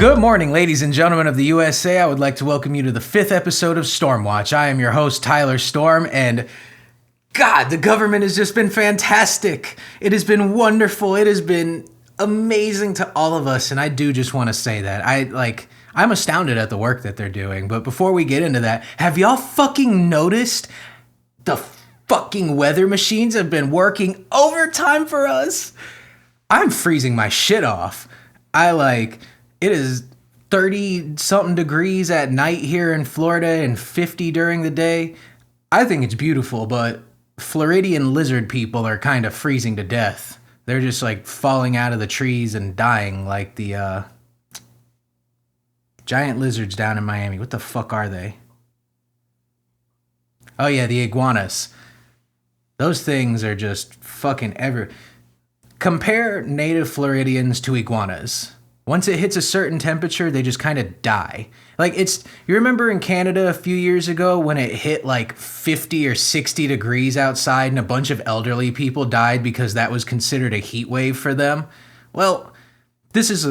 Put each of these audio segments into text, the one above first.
Good morning, ladies and gentlemen of the USA. I would like to welcome you to the 5th episode of StormWatch. I am your host, Tyler Storm, and God, the government has just been fantastic. It has been wonderful. It has been amazing to all of us, and I do just want to say that. I'm astounded at the work that they're doing, but before we get into that, have y'all fucking noticed the fucking weather machines have been working overtime for us? I'm freezing my shit off. It is 30-something degrees at night here in Florida and 50 during the day. I think it's beautiful, but Floridian lizard people are kind of freezing to death. They're just like falling out of the trees and dying like the giant lizards down in Miami. What the fuck are they? Oh yeah, the iguanas. Those things are just fucking Compare native Floridians to iguanas. Once it hits a certain temperature, they just kind of die. You remember in Canada a few years ago when it hit like 50 or 60 degrees outside and a bunch of elderly people died because that was considered a heat wave for them? Well, this is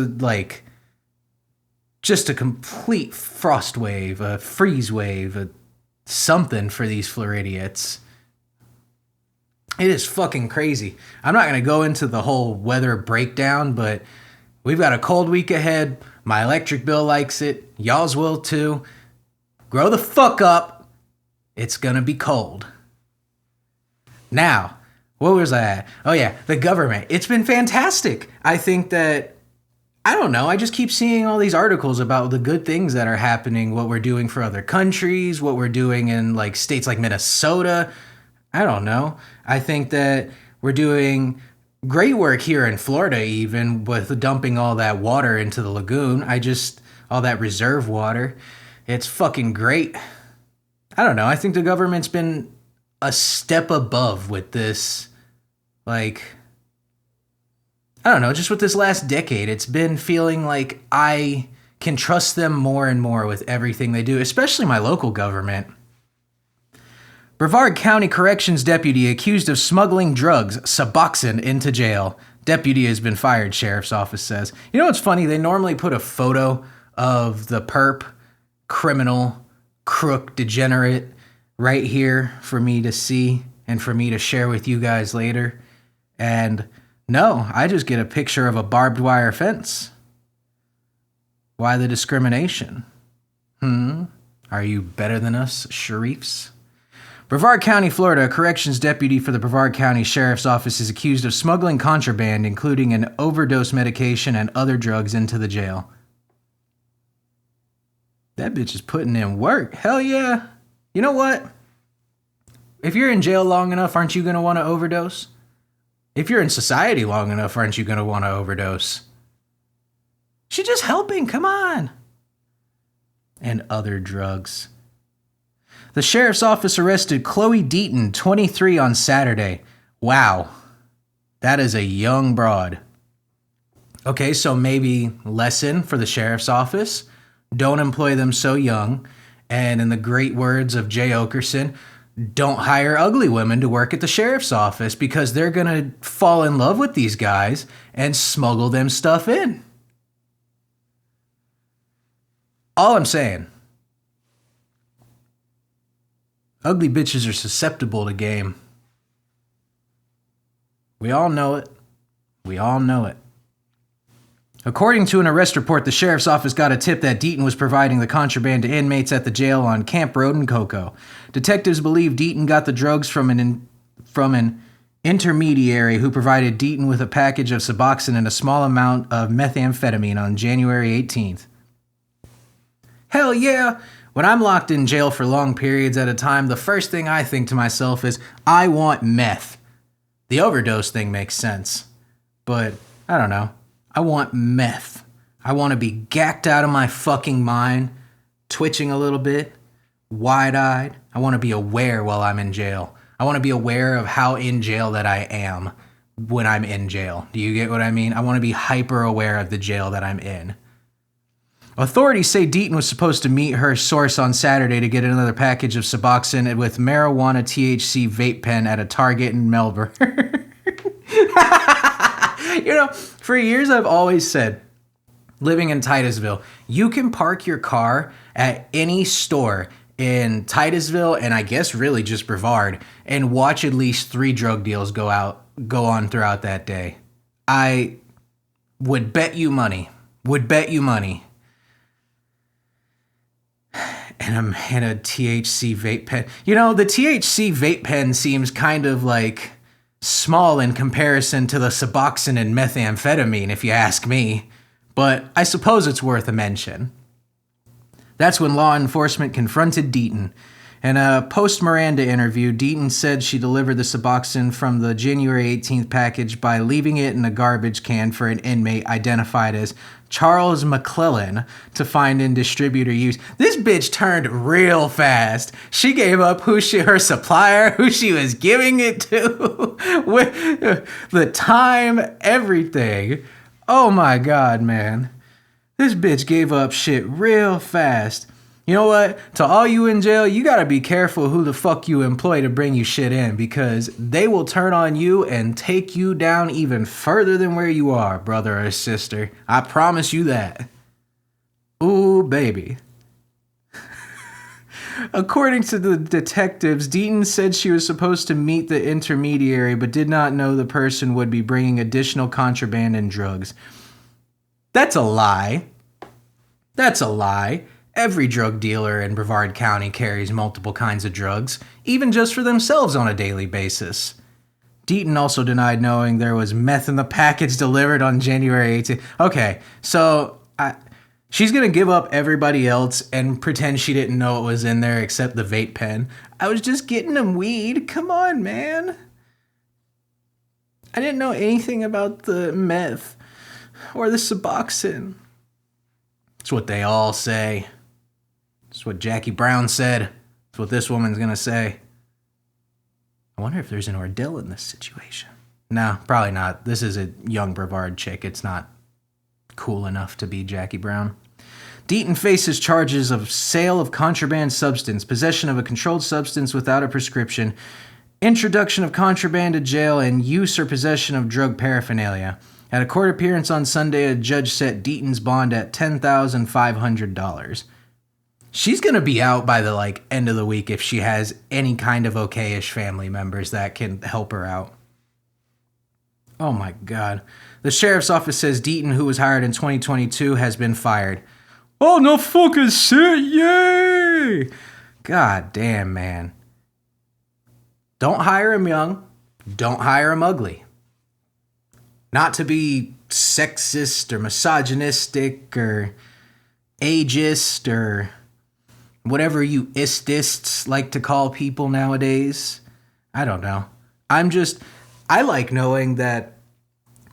just a complete frost wave, a freeze wave, something for these Floridians. It is fucking crazy. I'm not going to go into the whole weather breakdown, but we've got a cold week ahead. My electric bill likes it. Y'all's will too. Grow the fuck up. It's gonna be cold. Now, what was I at? Oh yeah, the government. It's been fantastic. I think that, I don't know, I just keep seeing all these articles about the good things that are happening, what we're doing for other countries, what we're doing in like states like Minnesota. I don't know. I think that we're doing great work here in Florida, even with dumping all that water into the lagoon. All that reserve water. It's fucking great. I don't know. I think the government's been a step above with this. I don't know, just with this last decade, it's been feeling like I can trust them more and more with everything they do, especially my local government. Brevard County Corrections deputy accused of smuggling drugs, Suboxone, into jail. Deputy has been fired, sheriff's office says. You know what's funny? They normally put a photo of the perp, criminal, crook, degenerate right here for me to see and for me to share with you guys later. And no, I just get a picture of a barbed wire fence. Why the discrimination? Are you better than us, sheriffs? Brevard County, Florida, a corrections deputy for the Brevard County Sheriff's Office is accused of smuggling contraband, including an overdose medication and other drugs, into the jail. That bitch is putting in work. Hell yeah. You know what? If you're in jail long enough, aren't you going to want to overdose? If you're in society long enough, aren't you going to want to overdose? She's just helping. Come on. And other drugs. The sheriff's office arrested Chloe Deaton, 23, on Saturday. Wow. That is a young broad. Okay, so maybe lesson for the sheriff's office. Don't employ them so young. And in the great words of Jay Okerson, don't hire ugly women to work at the sheriff's office because they're going to fall in love with these guys and smuggle them stuff in. All I'm saying. Ugly bitches are susceptible to game. We all know it. We all know it. According to an arrest report, the sheriff's office got a tip that Deaton was providing the contraband to inmates at the jail on Camp Road in Cocoa. Detectives believe Deaton got the drugs from an intermediary who provided Deaton with a package of Suboxone and a small amount of methamphetamine on January 18th. Hell yeah! When I'm locked in jail for long periods at a time, the first thing I think to myself is, I want meth. The overdose thing makes sense. But, I don't know. I want meth. I want to be gacked out of my fucking mind, twitching a little bit, wide-eyed. I want to be aware while I'm in jail. I want to be aware of how in jail that I am when I'm in jail. Do you get what I mean? I want to be hyper aware of the jail that I'm in. Authorities say Deaton was supposed to meet her source on Saturday to get another package of Suboxone with marijuana THC vape pen at a Target in Melbourne. You know, for years I've always said, living in Titusville, you can park your car at any store in Titusville and I guess really just Brevard and watch at least 3 drug deals go on throughout that day. I would bet you money. And I'm in a THC vape pen. You know, the THC vape pen seems kind of like small in comparison to the Suboxone and methamphetamine, if you ask me. But I suppose it's worth a mention. That's when law enforcement confronted Deaton. In a post-Miranda interview, Deaton said she delivered the Suboxone from the January 18th package by leaving it in a garbage can for an inmate identified as Charles McClellan to find in distributor use. This bitch turned real fast. She gave up her supplier, who she was giving it to, with the time, everything. Oh my God, man. This bitch gave up shit real fast. You know what? To all you in jail, you gotta be careful who the fuck you employ to bring you shit in, because they will turn on you and take you down even further than where you are, brother or sister. I promise you that. Ooh, baby. According to the detectives, Deaton said she was supposed to meet the intermediary but did not know the person would be bringing additional contraband and drugs. That's a lie. That's a lie. Every drug dealer in Brevard County carries multiple kinds of drugs, even just for themselves on a daily basis. Deaton also denied knowing there was meth in the package delivered on January 18th. Okay, so she's going to give up everybody else and pretend she didn't know what was in there except the vape pen. I was just getting them weed. Come on, man. I didn't know anything about the meth or the Suboxone. That's what they all say. That's what Jackie Brown said. That's what this woman's going to say. I wonder if there's an Ordell in this situation. No, probably not. This is a young Brevard chick. It's not cool enough to be Jackie Brown. Deaton faces charges of sale of contraband substance, possession of a controlled substance without a prescription, introduction of contraband to jail, and use or possession of drug paraphernalia. At a court appearance on Sunday, a judge set Deaton's bond at $10,500. She's going to be out by the end of the week if she has any kind of okay-ish family members that can help her out. Oh my God. The sheriff's office says Deaton, who was hired in 2022, has been fired. Oh, no fucking shit, yay! God damn, man. Don't hire him young. Don't hire him ugly. Not to be sexist or misogynistic or ageist or whatever you istists like to call people nowadays. I don't know. I like knowing that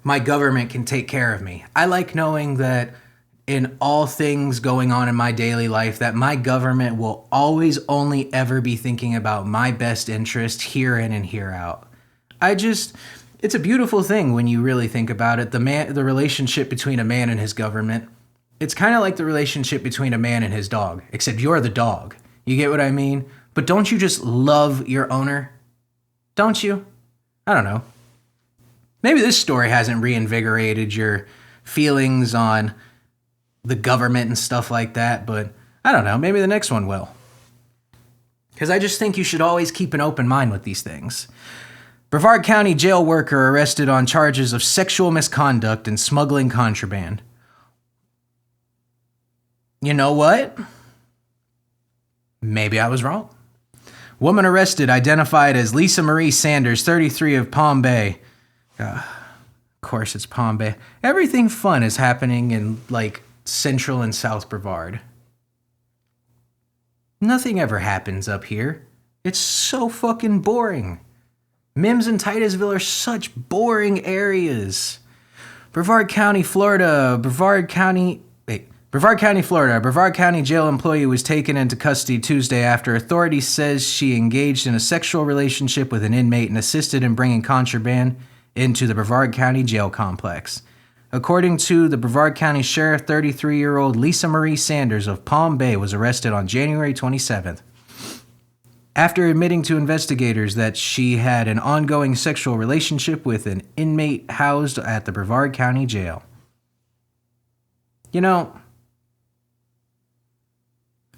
my government can take care of me. I like knowing that in all things going on in my daily life, that my government will always only ever be thinking about my best interest here in and here out. It's a beautiful thing when you really think about it. The relationship between a man and his government. It's kind of like the relationship between a man and his dog, except you're the dog. You get what I mean? But don't you just love your owner? Don't you? I don't know. Maybe this story hasn't reinvigorated your feelings on the government and stuff like that, but I don't know. Maybe the next one will. Because I just think you should always keep an open mind with these things. Brevard County jail worker arrested on charges of sexual misconduct and smuggling contraband. You know what? Maybe I was wrong. Woman arrested, identified as Lisa Marie Sanders, 33, of Palm Bay. Of course, it's Palm Bay. Everything fun is happening in, Central and South Brevard. Nothing ever happens up here. It's so fucking boring. Mims and Titusville are such boring areas. Brevard County, Florida. A Brevard County jail employee was taken into custody Tuesday after authorities says she engaged in a sexual relationship with an inmate and assisted in bringing contraband into the Brevard County jail complex. According to the Brevard County Sheriff, 33-year-old Lisa Marie Sanders of Palm Bay was arrested on January 27th. After admitting to investigators that she had an ongoing sexual relationship with an inmate housed at the Brevard County Jail. You know,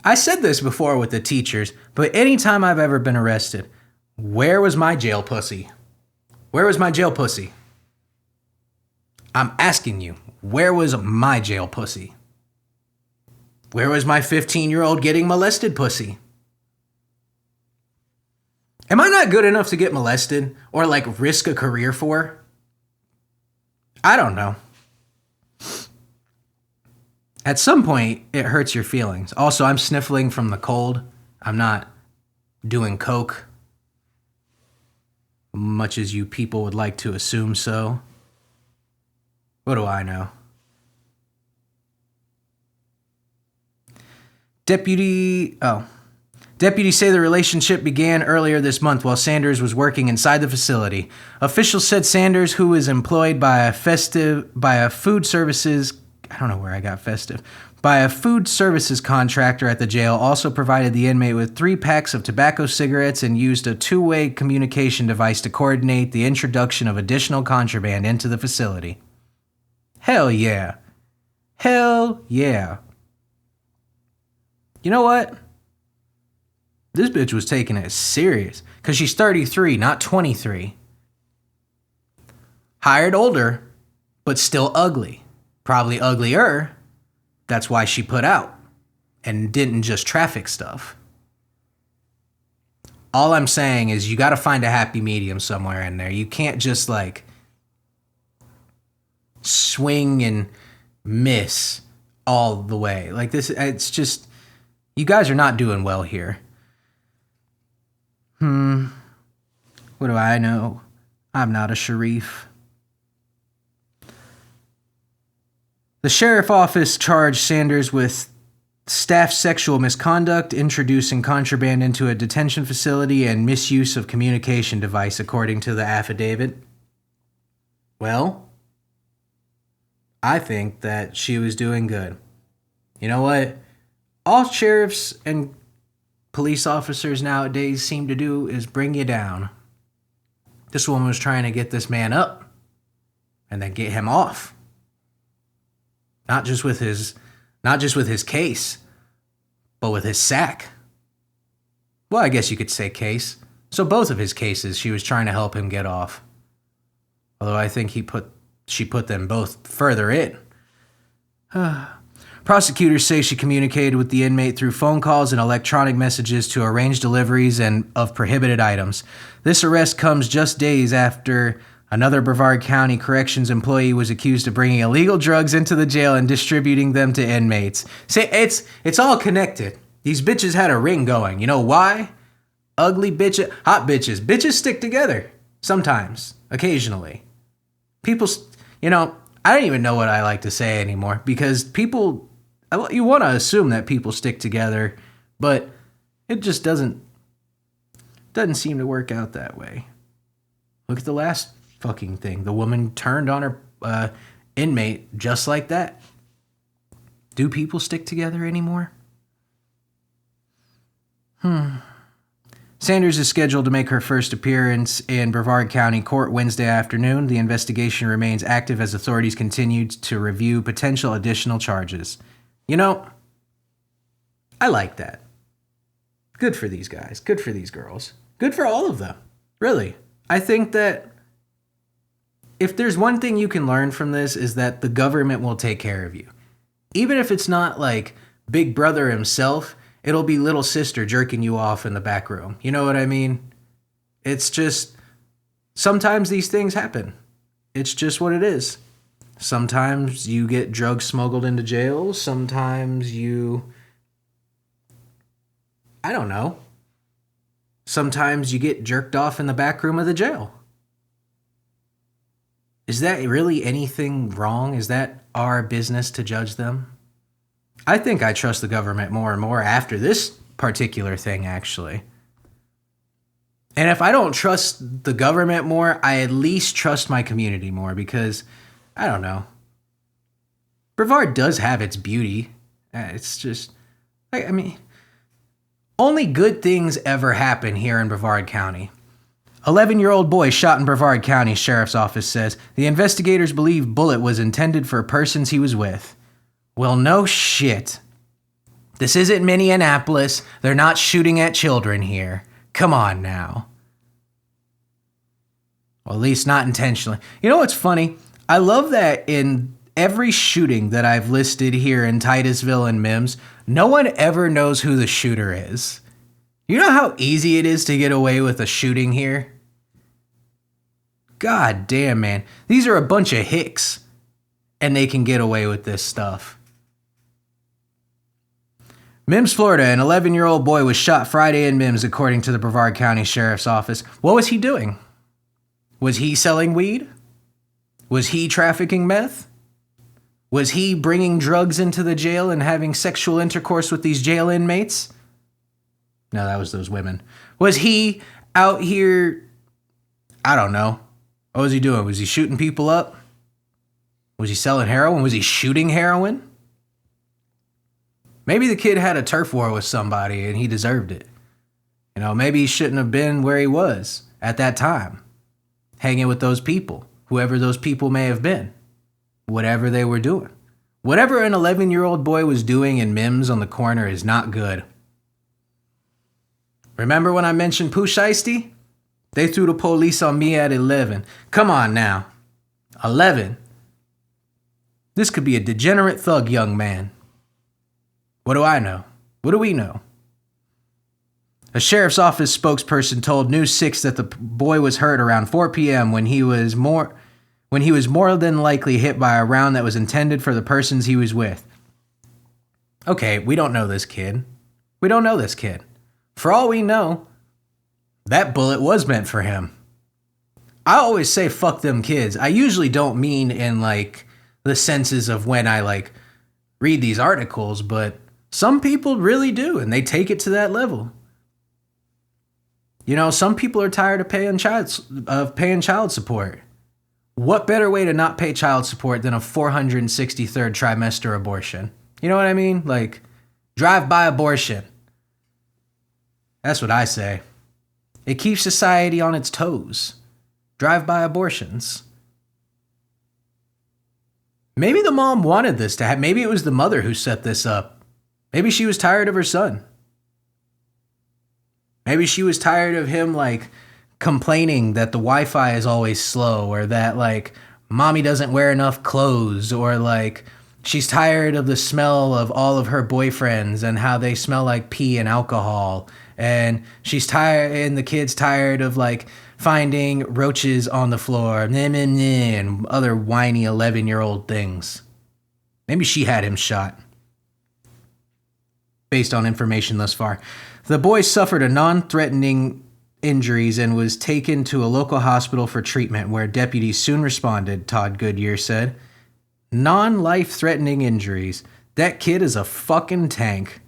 I said this before with the teachers, but anytime I've ever been arrested, where was my jail pussy? Where was my jail pussy? I'm asking you, where was my jail pussy? Where was my 15-year-old getting molested pussy? Am I not good enough to get molested or like risk a career for? I don't know. At some point, it hurts your feelings. Also, I'm sniffling from the cold. I'm not doing coke, much as you people would like to assume so. What do I know? Deputies say the relationship began earlier this month while Sanders was working inside the facility. Officials said Sanders, who is employed by a food services contractor at the jail, also provided the inmate with 3 packs of tobacco cigarettes and used a 2-way communication device to coordinate the introduction of additional contraband into the facility. Hell yeah. Hell yeah. You know what? This bitch was taking it serious because she's 33, not 23. Hired older, but still ugly. Probably uglier. That's why she put out and didn't just traffic stuff. All I'm saying is you got to find a happy medium somewhere in there. You can't just like swing and miss all the way. Like this, it's just, you guys are not doing well here. What do I know? I'm not a sheriff. The sheriff office charged Sanders with staff sexual misconduct, introducing contraband into a detention facility, and misuse of communication device, according to the affidavit. Well, I think that she was doing good. You know what? All sheriffs and police officers nowadays seem to do is bring you down. This woman was trying to get this man up and then get him off. Not just with his case, but with his sack. Well, I guess you could say case. So both of his cases, she was trying to help him get off. Although I think she put them both further in. Prosecutors say she communicated with the inmate through phone calls and electronic messages to arrange deliveries of prohibited items. This arrest comes just days after another Brevard County Corrections employee was accused of bringing illegal drugs into the jail and distributing them to inmates. See, it's all connected. These bitches had a ring going. You know why? Ugly bitches, hot bitches. Bitches stick together. Sometimes. Occasionally. People, I don't even know what I like to say anymore because people, you want to assume that people stick together, but it just doesn't seem to work out that way. Look at the last fucking thing. The woman turned on her inmate just like that. Do people stick together anymore? Sanders is scheduled to make her first appearance in Brevard County Court Wednesday afternoon. The investigation remains active as authorities continue to review potential additional charges. I like that. Good for these guys. Good for these girls. Good for all of them. Really. I think that if there's one thing you can learn from this is that the government will take care of you. Even if it's not like Big Brother himself, it'll be little sister jerking you off in the back room. You know what I mean? It's just, sometimes these things happen. It's just what it is. Sometimes you get drugs smuggled into jail. Sometimes I don't know. Sometimes you get jerked off in the back room of the jail. Is that really anything wrong? Is that our business to judge them? I think I trust the government more and more after this particular thing, actually. And if I don't trust the government more, I at least trust my community more because, I don't know. Brevard does have its beauty. It's just, only good things ever happen here in Brevard County. 11-year-old boy shot in Brevard County Sheriff's Office says the investigators believe bullet was intended for persons he was with. Well, no shit. This isn't Minneapolis. They're not shooting at children here. Come on now. Well, at least not intentionally. You know what's funny? I love that in every shooting that I've listed here in Titusville and Mims, no one ever knows who the shooter is. You know how easy it is to get away with a shooting here? God damn, man. These are a bunch of hicks, and they can get away with this stuff. Mims, Florida, an 11-year-old boy was shot Friday in Mims, according to the Brevard County Sheriff's Office. What was he doing? Was he selling weed? Was he trafficking meth? Was he bringing drugs into the jail and having sexual intercourse with these jail inmates? No, that was those women. Was he out here? I don't know. What was he doing? Was he shooting people up? Was he selling heroin? Was he shooting heroin? Maybe the kid had a turf war with somebody and he deserved it. You know, maybe he shouldn't have been where he was at that time, hanging with those people, whoever those people may have been, whatever they were doing. Whatever an 11-year-old boy was doing in Mims on the corner is not good. Remember when I mentioned Pooh Shiesty? They threw the police on me at 11. Come on now. 11. This could be a degenerate thug young man. What do I know? What do we know? A sheriff's office spokesperson told News 6 that the boy was hurt around 4 p.m. when he was more than likely hit by a round that was intended for the persons he was with. Okay, we don't know this kid. For all we know, that bullet was meant for him. I always say fuck them kids. I usually don't mean in like the senses of when I read these articles, but some people really do, and they take it to that level. You know, some people are tired of paying child support. What better way to not pay child support than a 463rd trimester abortion? You know what I mean? Drive-by abortion. That's what I say. It keeps society on its toes. Drive-by abortions. Maybe the mom wanted this to happen. Maybe it was the mother who set this up. Maybe she was tired of her son. Maybe she was tired of him, complaining that the Wi-Fi is always slow, or that, mommy doesn't wear enough clothes, or, she's tired of the smell of all of her boyfriends and how they smell like pee and alcohol. And she's tired, and the kid's tired of, finding roaches on the floor, and other whiny 11-year-old things. Maybe she had him shot. Based on information thus far. The boy suffered a non-threatening injuries and was taken to a local hospital for treatment, where deputies soon responded, Todd Goodyear said. Non-life-threatening injuries. That kid is a fucking tank.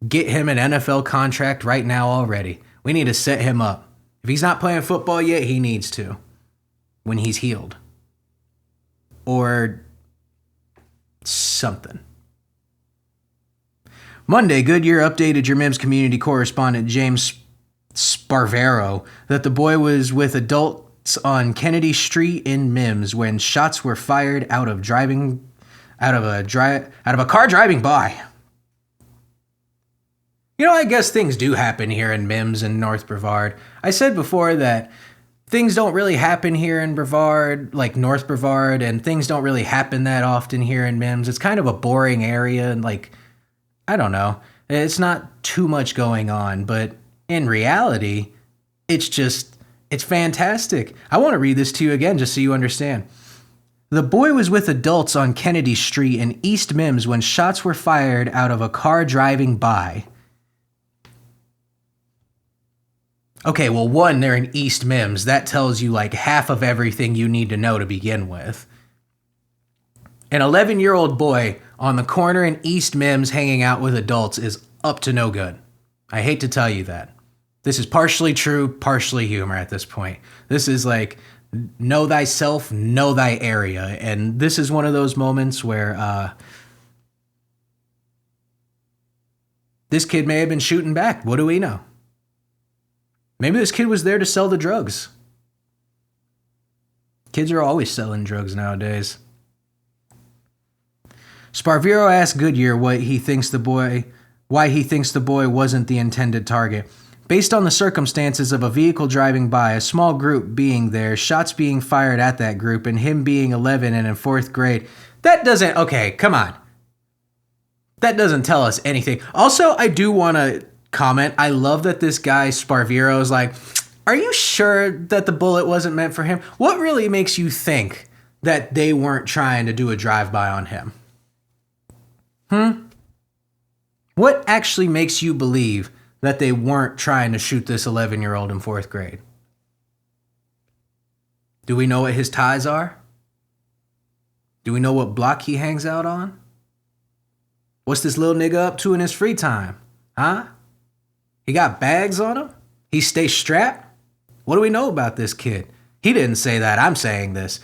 Get him an NFL contract right now already. We need to set him up. If he's not playing football yet, he needs to. When he's healed. Or something. Monday, Goodyear updated your Mims community correspondent James Sparvero that the boy was with adults on Kennedy Street in Mims when shots were fired out of a car driving by. You know, I guess things do happen here in Mims and North Brevard. I said before that things don't really happen here in Brevard, like North Brevard, and things don't really happen that often here in Mims. It's kind of a boring area, and I don't know. It's not too much going on, but in reality, it's fantastic. I want to read this to you again just so you understand. The boy was with adults on Kennedy Street in East Mims when shots were fired out of a car driving by. Okay, well, one, they're in East Mims. That tells you half of everything you need to know to begin with. An 11-year-old boy on the corner in East Mims hanging out with adults is up to no good. I hate to tell you that. This is partially true, partially humor at this point. This is know thyself, know thy area. And this is one of those moments where this kid may have been shooting back. What do we know? Maybe this kid was there to sell the drugs. Kids are always selling drugs nowadays. Sparvero asked Goodyear why he thinks the boy wasn't the intended target. Based on the circumstances of a vehicle driving by, a small group being there, shots being fired at that group, and him being 11 and in 4th grade, that doesn't... Okay, come on. That doesn't tell us anything. Also, I do want to comment, I love that this guy, Sparvero, is like, are you sure that the bullet wasn't meant for him? What really makes you think that they weren't trying to do a drive-by on him? What actually makes you believe that they weren't trying to shoot this 11-year-old in 4th grade? Do we know what his ties are? Do we know what block he hangs out on? What's this little nigga up to in his free time? Huh? He got bags on him? He stays strapped? What do we know about this kid? He didn't say that. I'm saying this.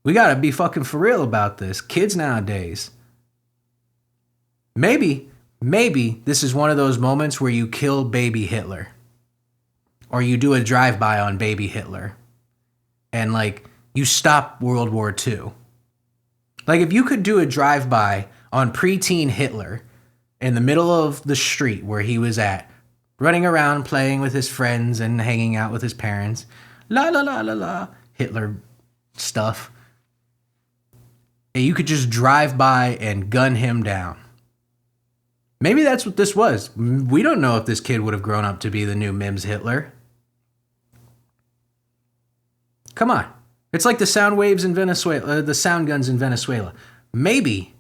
We gotta be fucking for real about this. Kids nowadays. Maybe this is one of those moments where you kill baby Hitler. Or you do a drive-by on baby Hitler. And, like, you stop World War II. Like, if you could do a drive-by on preteen Hitler in the middle of the street where he was at, running around playing with his friends and hanging out with his parents, la la la la la, Hitler stuff, and you could just drive by and gun him down. Maybe that's what this was. We don't know if this kid would have grown up to be the new Mims Hitler. Come on. It's like the sound waves in Venezuela, the sound guns in Venezuela. Maybe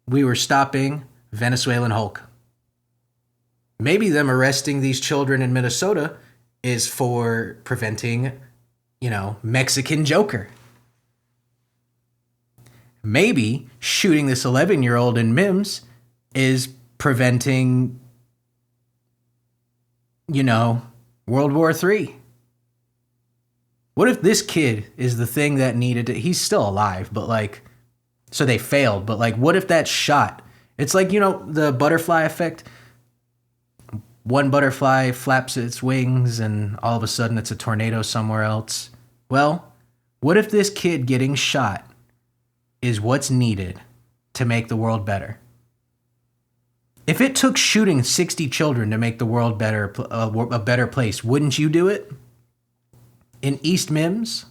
we were stopping Venezuelan Hulk. Maybe them arresting these children in Minnesota is for preventing, Mexican Joker. Maybe shooting this 11-year-old in Mims is preventing, World War III. What if this kid is the thing that needed to... He's still alive, but so they failed. But what if that shot... It's like, the butterfly effect. One butterfly flaps its wings and all of a sudden it's a tornado somewhere else. Well, what if this kid getting shot is what's needed to make the world better? If it took shooting 60 children to make the world better, a better place, wouldn't you do it? In East Mims?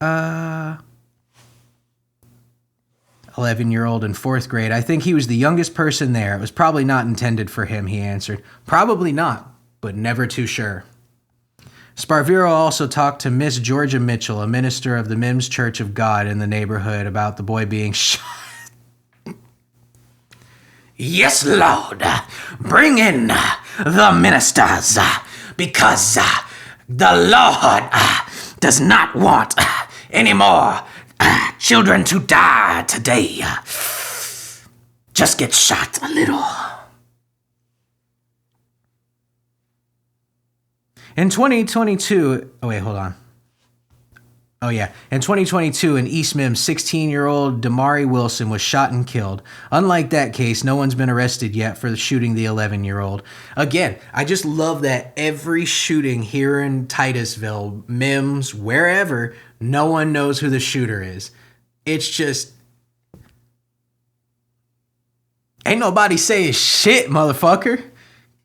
11-year-old in 4th grade. I think he was the youngest person there. It was probably not intended for him, he answered. Probably not, but never too sure. Sparvero also talked to Miss Georgia Mitchell, a minister of the Mims Church of God in the neighborhood, about the boy being shot. Yes, Lord, bring in the ministers, because the Lord does not want any more children to die today. Just get shot a little. In 2022, in 2022, in East Mims, 16-year-old Damari Wilson was shot and killed. Unlike that case, no one's been arrested yet for shooting the 11-year-old. Again, I just love that every shooting here in Titusville, Mims, wherever, no one knows who the shooter is. It's just... Ain't nobody saying shit, motherfucker.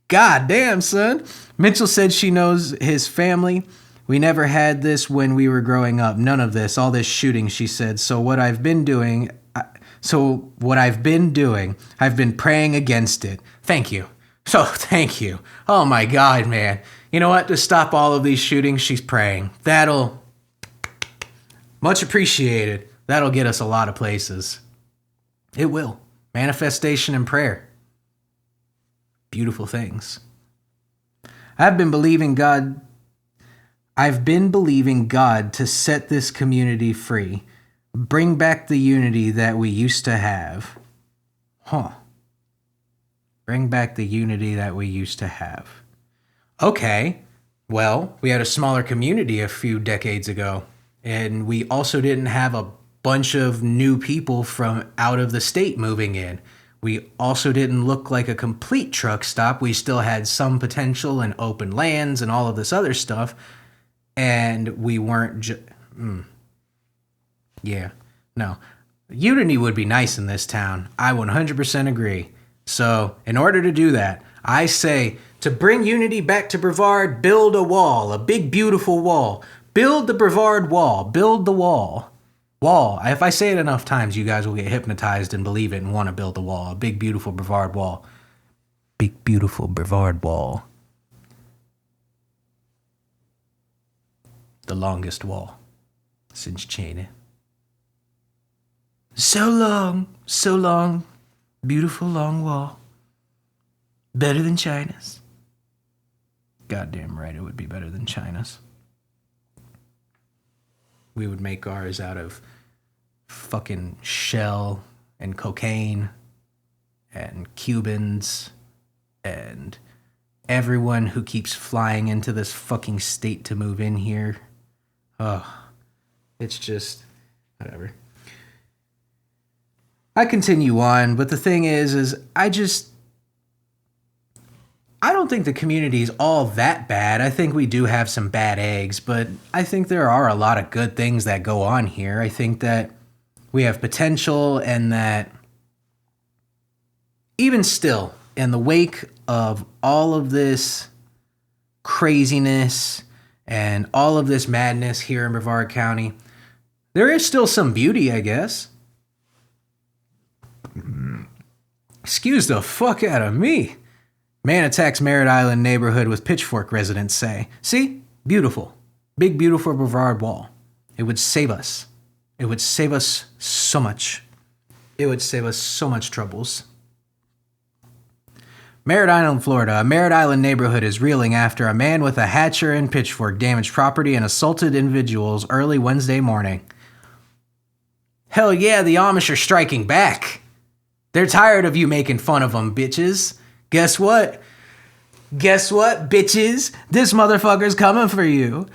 God damn, son. Mitchell said she knows his family. We never had this when we were growing up. None of this. All this shooting, she said. So what I've been doing, I've been praying against it. Thank you. Thank you. Oh my God, man. You know what? To stop all of these shootings, she's praying. That'll... Much appreciated. That'll get us a lot of places. It will. Manifestation and prayer. Beautiful things. I've been believing God to set this community free. Bring back the unity that we used to have. Bring back the unity that we used to have. Okay. Well, we had a smaller community a few decades ago. And we also didn't have a bunch of new people from out of the state moving in. We also didn't look like a complete truck stop. We still had some potential and open lands and all of this other stuff. And we weren't Unity would be nice in this town. I 100% agree. So, in order to do that, I say to bring unity back to Brevard, build a wall, a big, beautiful wall. Build the Brevard wall. Build the wall. Wall. If I say it enough times, you guys will get hypnotized and believe it and want to build the wall. A big, beautiful Brevard wall. Big, beautiful Brevard wall. The longest wall since China. So long, beautiful long wall. Better than China's. Goddamn right, it would be better than China's. We would make ours out of fucking shell and cocaine and Cubans and everyone who keeps flying into this fucking state to move in here. Oh, it's just whatever. I continue on, but the thing is I don't think the community is all that bad. I think we do have some bad eggs, but I think there are a lot of good things that go on here. I think that we have potential, and that even still, in the wake of all of this craziness and all of this madness here in Brevard County, there is still some beauty, I guess. Excuse the fuck out of me. Man attacks Merritt Island neighborhood with pitchfork, residents say. See? Beautiful. Big, beautiful Brevard wall. It would save us. It would save us so much. It would save us so much troubles. Merritt Island, Florida. A Merritt Island neighborhood is reeling after a man with a hatchet and pitchfork damaged property and assaulted individuals early Wednesday morning. Hell yeah, the Amish are striking back. They're tired of you making fun of them, bitches. Guess what? Guess what, bitches? This motherfucker's coming for you.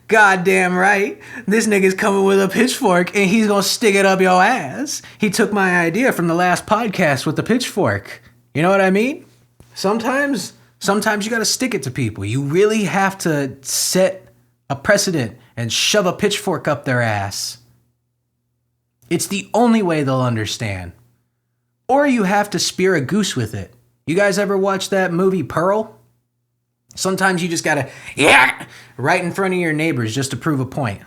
Goddamn right. This nigga's coming with a pitchfork and he's gonna stick it up your ass. He took my idea from the last podcast with the pitchfork. You know what I mean? Sometimes you gotta stick it to people. You really have to set a precedent and shove a pitchfork up their ass. It's the only way they'll understand. Or you have to spear a goose with it. You guys ever watch that movie Pearl? Sometimes you just gotta, yeah, right in front of your neighbors just to prove a point.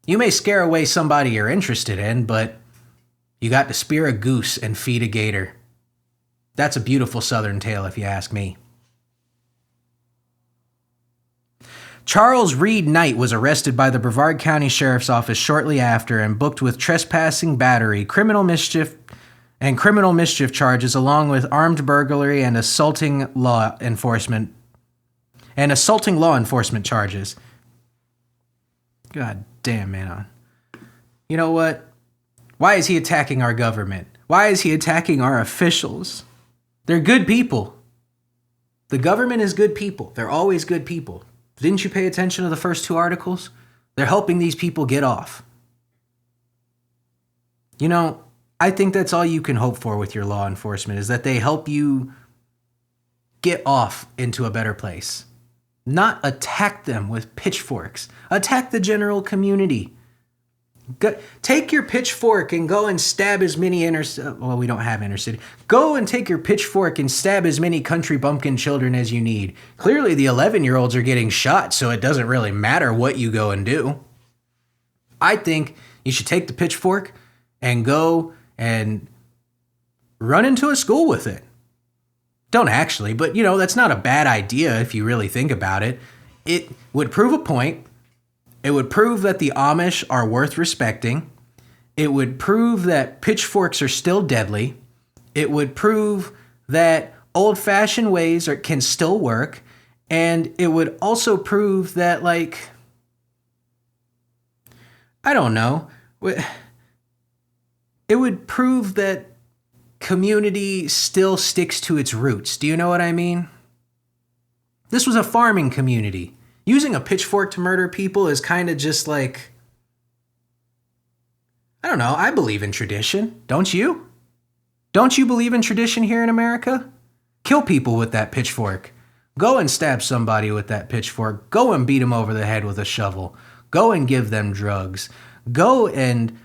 You may scare away somebody you're interested in, but you got to spear a goose and feed a gator. That's a beautiful Southern tale, if you ask me. Charles Reed Knight was arrested by the Brevard County Sheriff's Office shortly after and booked with trespassing, battery, criminal mischief charges, along with armed burglary and assaulting law enforcement charges. God damn, man. You know what? Why is he attacking our government? Why is he attacking our officials? They're good people. The government is good people. They're always good people. Didn't you pay attention to the first two articles? They're helping these people get off. You know, I think that's all you can hope for with your law enforcement, is that they help you get off into a better place. Not attack them with pitchforks. Attack the general community. Take your pitchfork and go and stab as many well, we don't have inner city. Go and take your pitchfork and stab as many country bumpkin children as you need. Clearly the 11-year-olds are getting shot, so it doesn't really matter what you go and do. I think you should take the pitchfork and go and run into a school with it. Don't actually, but you know, that's not a bad idea if you really think about it. It would prove a point. It would prove that the Amish are worth respecting. It would prove that pitchforks are still deadly. It would prove that old-fashioned ways can still work. And it would also prove that, like, I don't know. It would prove that community still sticks to its roots. Do you know what I mean? This was a farming community. Using a pitchfork to murder people is kind of just like, I don't know, I believe in tradition. Don't you? Don't you believe in tradition here in America? Kill people with that pitchfork. Go and stab somebody with that pitchfork. Go and beat them over the head with a shovel. Go and give them drugs. Go and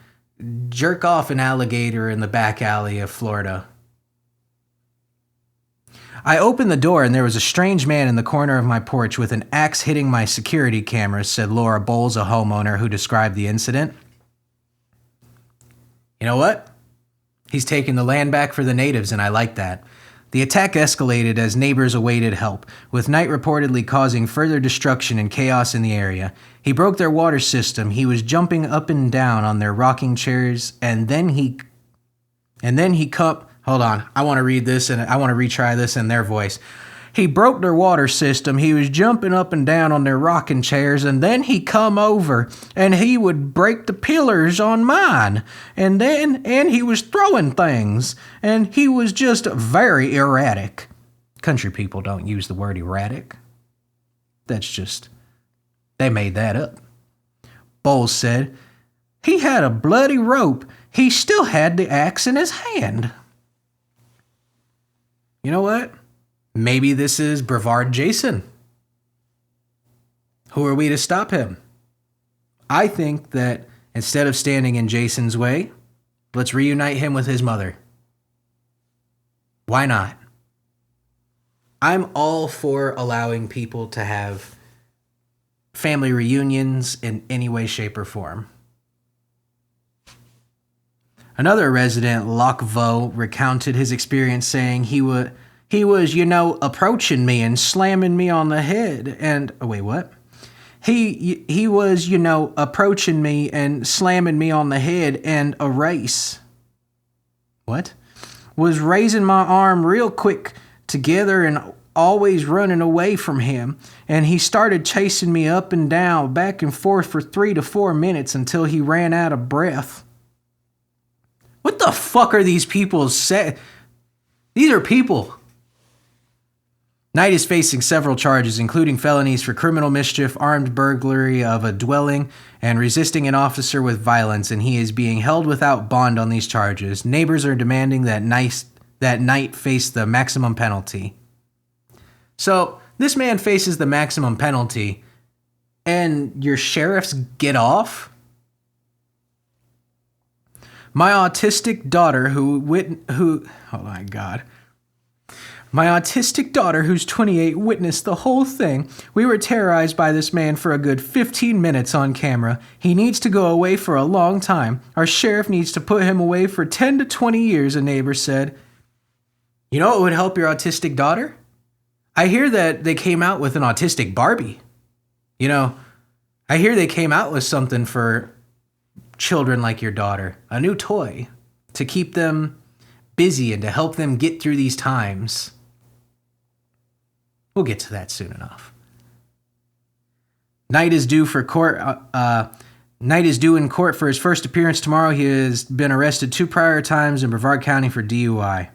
jerk off an alligator in the back alley of Florida. I opened the door and there was a strange man in the corner of my porch with an axe hitting my security cameras, said Laura Bowles, a homeowner who described the incident. You know what? He's taking the land back for the natives, and I like that. The attack escalated as neighbors awaited help, with Knight reportedly causing further destruction and chaos in the area. He broke their water system. He was jumping up and down on their rocking chairs, and then he hold on, I want to read this and I want to retry this in their voice. He broke their water system. He was jumping up and down on their rocking chairs, and then he come over and he would break the pillars on mine. And he was throwing things, and he was just very erratic. Country people don't use the word erratic. They made that up. Bowles said, he had a bloody rope. He still had the axe in his hand. You know what? Maybe this is Brevard Jason. Who are we to stop him? I think that instead of standing in Jason's way, let's reunite him with his mother. Why not? I'm all for allowing people to have family reunions in any way, shape, or form. Another resident, Lockvo, recounted his experience, saying he was, approaching me and slamming me on the head. And, wait, what? He was, approaching me and slamming me on the head, and a race. What? Was raising my arm real quick together and always running away from him. And he started chasing me up and down, back and forth for 3 to 4 minutes until he ran out of breath. What the fuck are these people saying? These are people. Knight is facing several charges, including felonies for criminal mischief, armed burglary of a dwelling, and resisting an officer with violence, and he is being held without bond on these charges. Neighbors are demanding that Knight face the maximum penalty. So, this man faces the maximum penalty, and your sheriffs get off? My autistic daughter My autistic daughter, who's 28, witnessed the whole thing. We were terrorized by this man for a good 15 minutes on camera. He needs to go away for a long time. Our sheriff needs to put him away for 10 to 20 years, a neighbor said. You know what would help your autistic daughter? I hear that they came out with an autistic Barbie. I hear they came out with something for children like your daughter, a new toy to keep them busy and to help them get through these times. We'll get to that soon enough. Knight is due for court. Knight is due in court for his first appearance tomorrow. He has been arrested 2 prior times in Brevard County for DUI.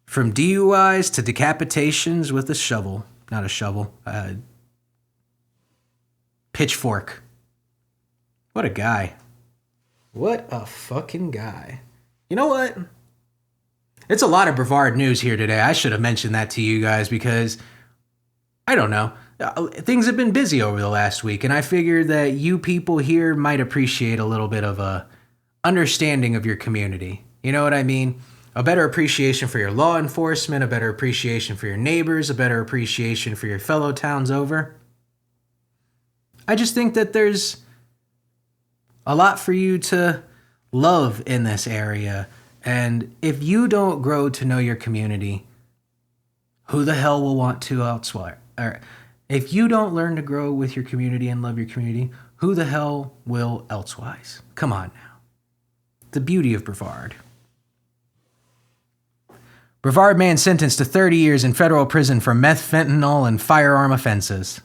From DUIs to decapitations with a shovel. Not a shovel. Pitchfork. What a guy. What a fucking guy. You know what? It's a lot of Brevard news here today. I should have mentioned that to you guys because, I don't know, things have been busy over the last week, and I figured that you people here might appreciate a little bit of a understanding of your community. You know what I mean? A better appreciation for your law enforcement, a better appreciation for your neighbors, a better appreciation for your fellow towns over. I just think that there's a lot for you to love in this area. And if you don't grow to know your community, who the hell will want to elsewhere? Or if you don't learn to grow with your community and love your community, who the hell will elsewise? Come on now. The beauty of Brevard. Brevard man sentenced to 30 years in federal prison for meth, fentanyl, and firearm offenses.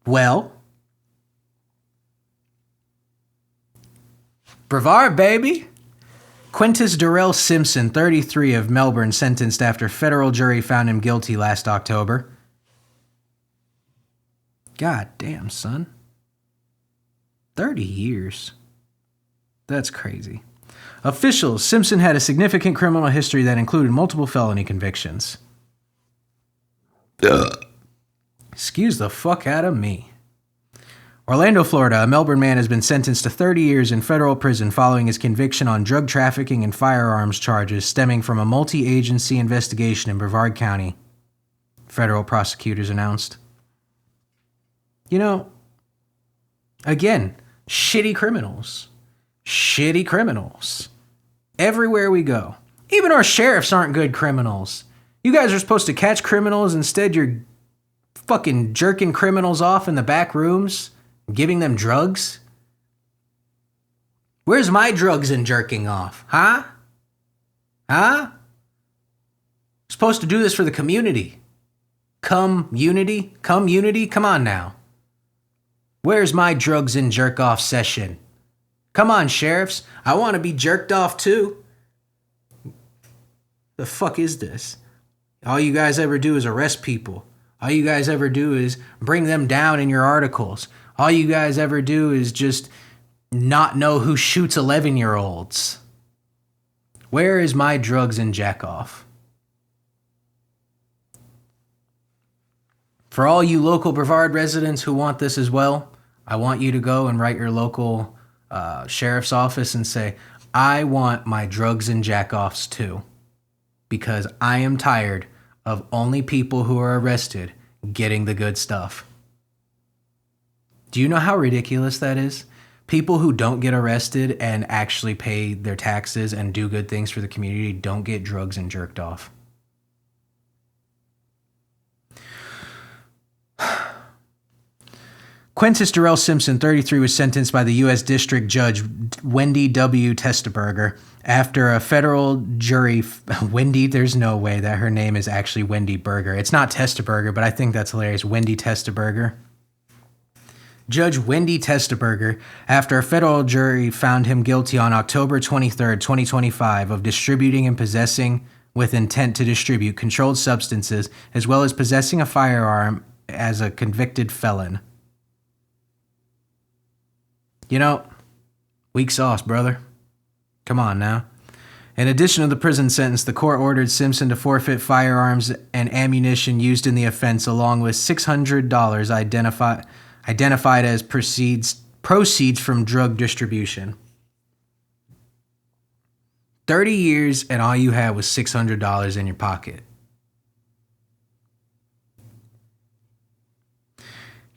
Well, Brevard, baby. Quintus Durrell Simpson, 33, of Melbourne, sentenced after federal jury found him guilty last October. God damn, son. 30 years. That's crazy. Officials, Simpson had a significant criminal history that included multiple felony convictions. Excuse the fuck out of me. Orlando, Florida, a Melbourne man has been sentenced to 30 years in federal prison following his conviction on drug trafficking and firearms charges stemming from a multi-agency investigation in Brevard County, federal prosecutors announced. You know, again, shitty criminals. Shitty criminals. Everywhere we go. Even our sheriffs aren't good criminals. You guys are supposed to catch criminals, instead you're fucking jerking criminals off in the back rooms, giving them drugs. Where's my drugs and jerking off? Huh? Supposed to do this for the community. Come unity? Come on now. Where's my drugs and jerk off session? Come on, sheriffs. I want to be jerked off too. The fuck is this? All you guys ever do is arrest people. All you guys ever do is bring them down in your articles. All you guys ever do is just not know who shoots 11-year-olds. Where is my drugs and jack off? For all you local Brevard residents who want this as well, I want you to go and write your local sheriff's office and say, I want my drugs and jack-offs too. Because I am tired of only people who are arrested getting the good stuff. Do you know how ridiculous that is? People who don't get arrested and actually pay their taxes and do good things for the community don't get drugs and jerked off. Quintus Durrell Simpson, 33, was sentenced by the U.S. District Judge Wendy W. Testaberger after a federal jury... Wendy, there's no way that her name is actually Wendy Berger. It's not Testaberger, but I think that's hilarious. Wendy Testaberger. Judge Wendy Testaberger, after a federal jury found him guilty on October 23, 2025, of distributing and possessing with intent to distribute controlled substances, as well as possessing a firearm as a convicted felon. You know, weak sauce, brother. Come on now. In addition to the prison sentence, the court ordered Simpson to forfeit firearms and ammunition used in the offense, along with $600 identified as proceeds from drug distribution. 30 years and all you had was $600 in your pocket.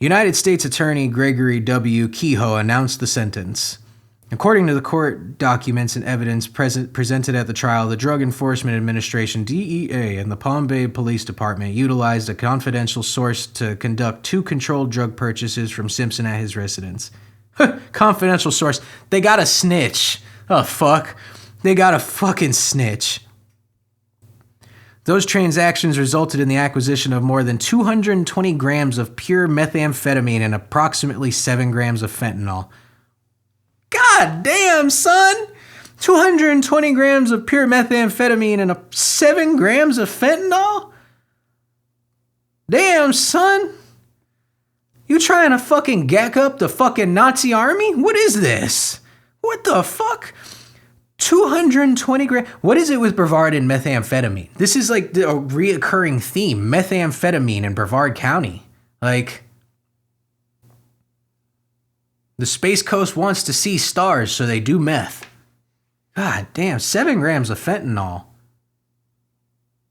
United States Attorney Gregory W. Kehoe announced the sentence. According to the court documents and evidence presented at the trial, the Drug Enforcement Administration, DEA, and the Palm Bay Police Department utilized a confidential source to conduct 2 controlled drug purchases from Simpson at his residence. Confidential source. They got a snitch. Oh, fuck. They got a fucking snitch. Those transactions resulted in the acquisition of more than 220 grams of pure methamphetamine and approximately 7 grams of fentanyl. God damn, son! 220 grams of pure methamphetamine and 7 grams of fentanyl? Damn, son! You trying to fucking gack up the fucking Nazi army? What is this? What the fuck? 220 grams. What is it with Brevard and methamphetamine? This is like a reoccurring theme. Methamphetamine in Brevard County. Like, the Space Coast wants to see stars, so they do meth. God damn, 7 grams of fentanyl.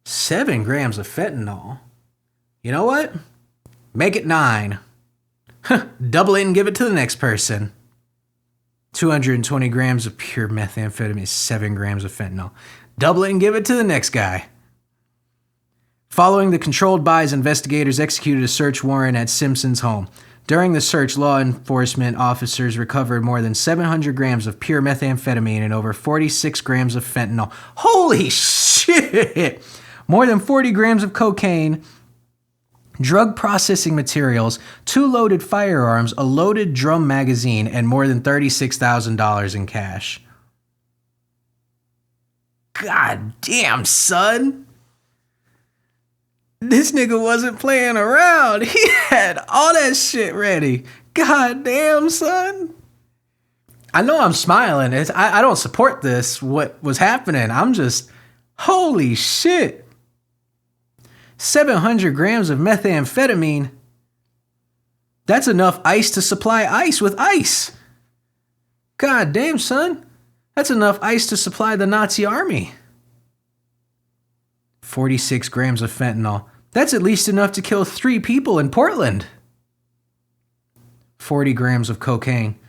7 grams of fentanyl. You know what? Make it 9. Double it and give it to the next person. 220 grams of pure methamphetamine, 7 grams of fentanyl. Double it and give it to the next guy. Following the controlled buys, investigators executed a search warrant at Simpson's home. During the search, law enforcement officers recovered more than 700 grams of pure methamphetamine and over 46 grams of fentanyl. Holy shit! More than 40 grams of cocaine, drug processing materials, 2 loaded firearms, a loaded drum magazine, and more than $36,000 in cash. God damn, son. This nigga wasn't playing around. He had all that shit ready. God damn, son. I know I'm smiling. I don't support this, what was happening. I'm just, holy shit. 700 grams of methamphetamine. That's enough ice to supply ice with ice. God damn, son. That's enough ice to supply the Nazi army. 46 grams of fentanyl. That's at least enough to kill 3 people in Portland. 40 grams of cocaine.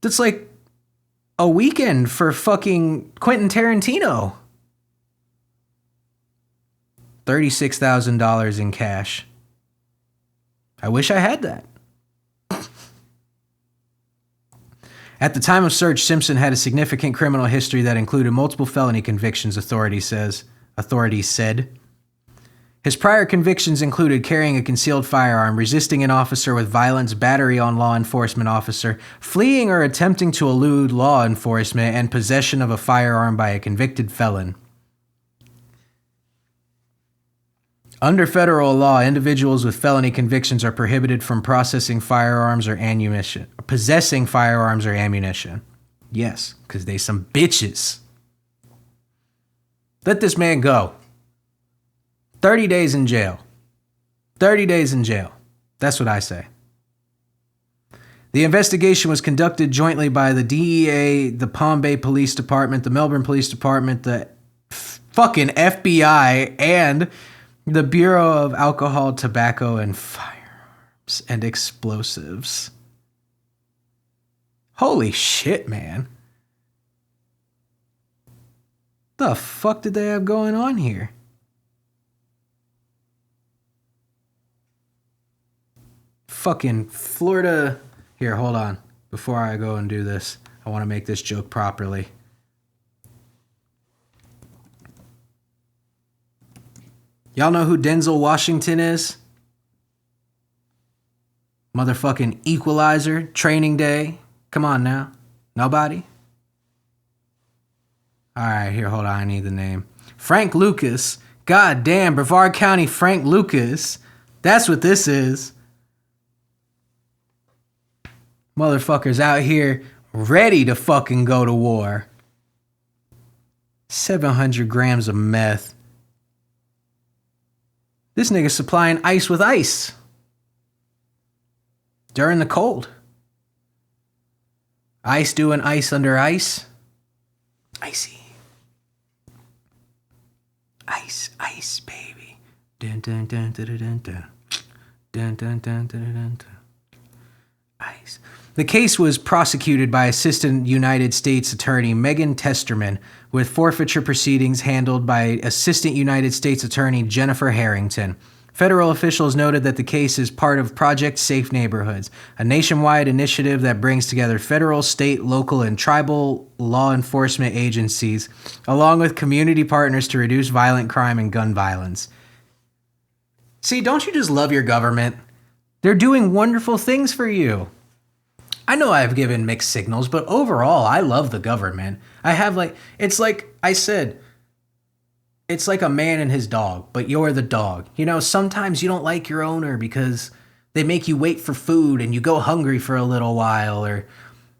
That's like a weekend for fucking Quentin Tarantino. $36,000 in cash. I wish I had that. At the time of search, Simpson had a significant criminal history that included multiple felony convictions, authorities said. His prior convictions included carrying a concealed firearm, resisting an officer with violence, battery on law enforcement officer, fleeing or attempting to elude law enforcement, and possession of a firearm by a convicted felon. Under federal law, individuals with felony convictions are prohibited from possessing firearms or ammunition. Yes, because they some bitches. Let this man go. 30 days in jail. 30 days in jail. That's what I say. The investigation was conducted jointly by the DEA, the Palm Bay Police Department, the Melbourne Police Department, the fucking FBI, and the Bureau of Alcohol, Tobacco, and Firearms and Explosives. Holy shit, man. The fuck did they have going on here? Fucking Florida. Here, hold on. Before I go and do this, I want to make this joke properly. Y'all know who Denzel Washington is? Motherfucking Equalizer, Training Day. Come on now. Nobody? Alright, here, hold on. I need the name. Frank Lucas. God damn, Brevard County Frank Lucas. That's what this is. Motherfuckers out here ready to fucking go to war. 700 grams of meth. This nigga's supplying ice with ice. During the cold. Ice doing ice under ice. Icy. Ice, ice, baby. Dun dun dun dun dun dun. Dun dun dun dun dun dun. Ice. The case was prosecuted by Assistant United States Attorney Megan Testerman, with forfeiture proceedings handled by Assistant United States Attorney Jennifer Harrington. Federal officials noted that the case is part of Project Safe Neighborhoods, a nationwide initiative that brings together federal, state, local, and tribal law enforcement agencies, along with community partners to reduce violent crime and gun violence. See, don't you just love your government? They're doing wonderful things for you. I know I've given mixed signals, but overall, I love the government. I have it's like I said, it's like a man and his dog, but you're the dog. You know, sometimes you don't like your owner because they make you wait for food and you go hungry for a little while, or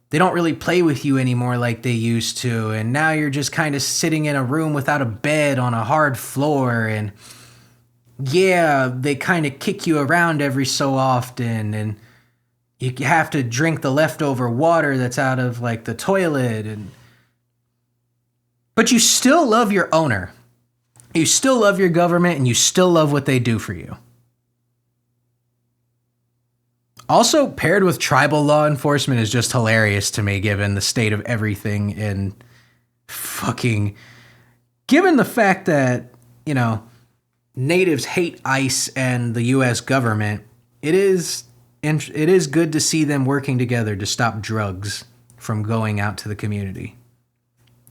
they don't really play with you anymore like they used to. And now you're just kind of sitting in a room without a bed on a hard floor. And yeah, they kind of kick you around every so often. And you have to drink the leftover water that's out of the toilet. But you still love your owner. You still love your government, and you still love what they do for you. Also, paired with tribal law enforcement is just hilarious to me, given the state of everything and given the fact that, natives hate ICE and the U.S. government. It is good to see them working together to stop drugs from going out to the community.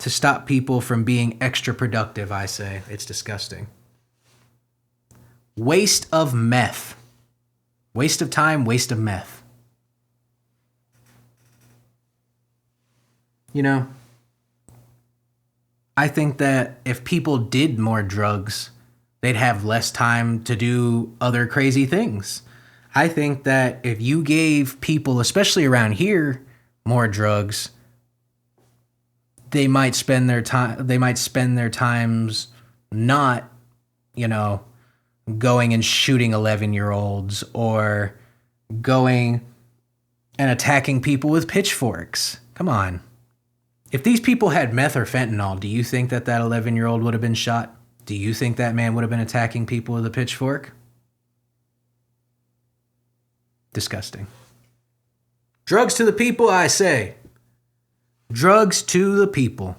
To stop people from being extra productive, I say. It's disgusting. Waste of meth. Waste of time, waste of meth. I think that if people did more drugs, they'd have less time to do other crazy things. I think that if you gave people, especially around here, more drugs, they might spend their times not, going and shooting 11-year-olds or going and attacking people with pitchforks. Come on. If these people had meth or fentanyl, do you think that 11-year-old would have been shot? Do you think that man would have been attacking people with a pitchfork? Disgusting. Drugs to the people, I say. Drugs to the people.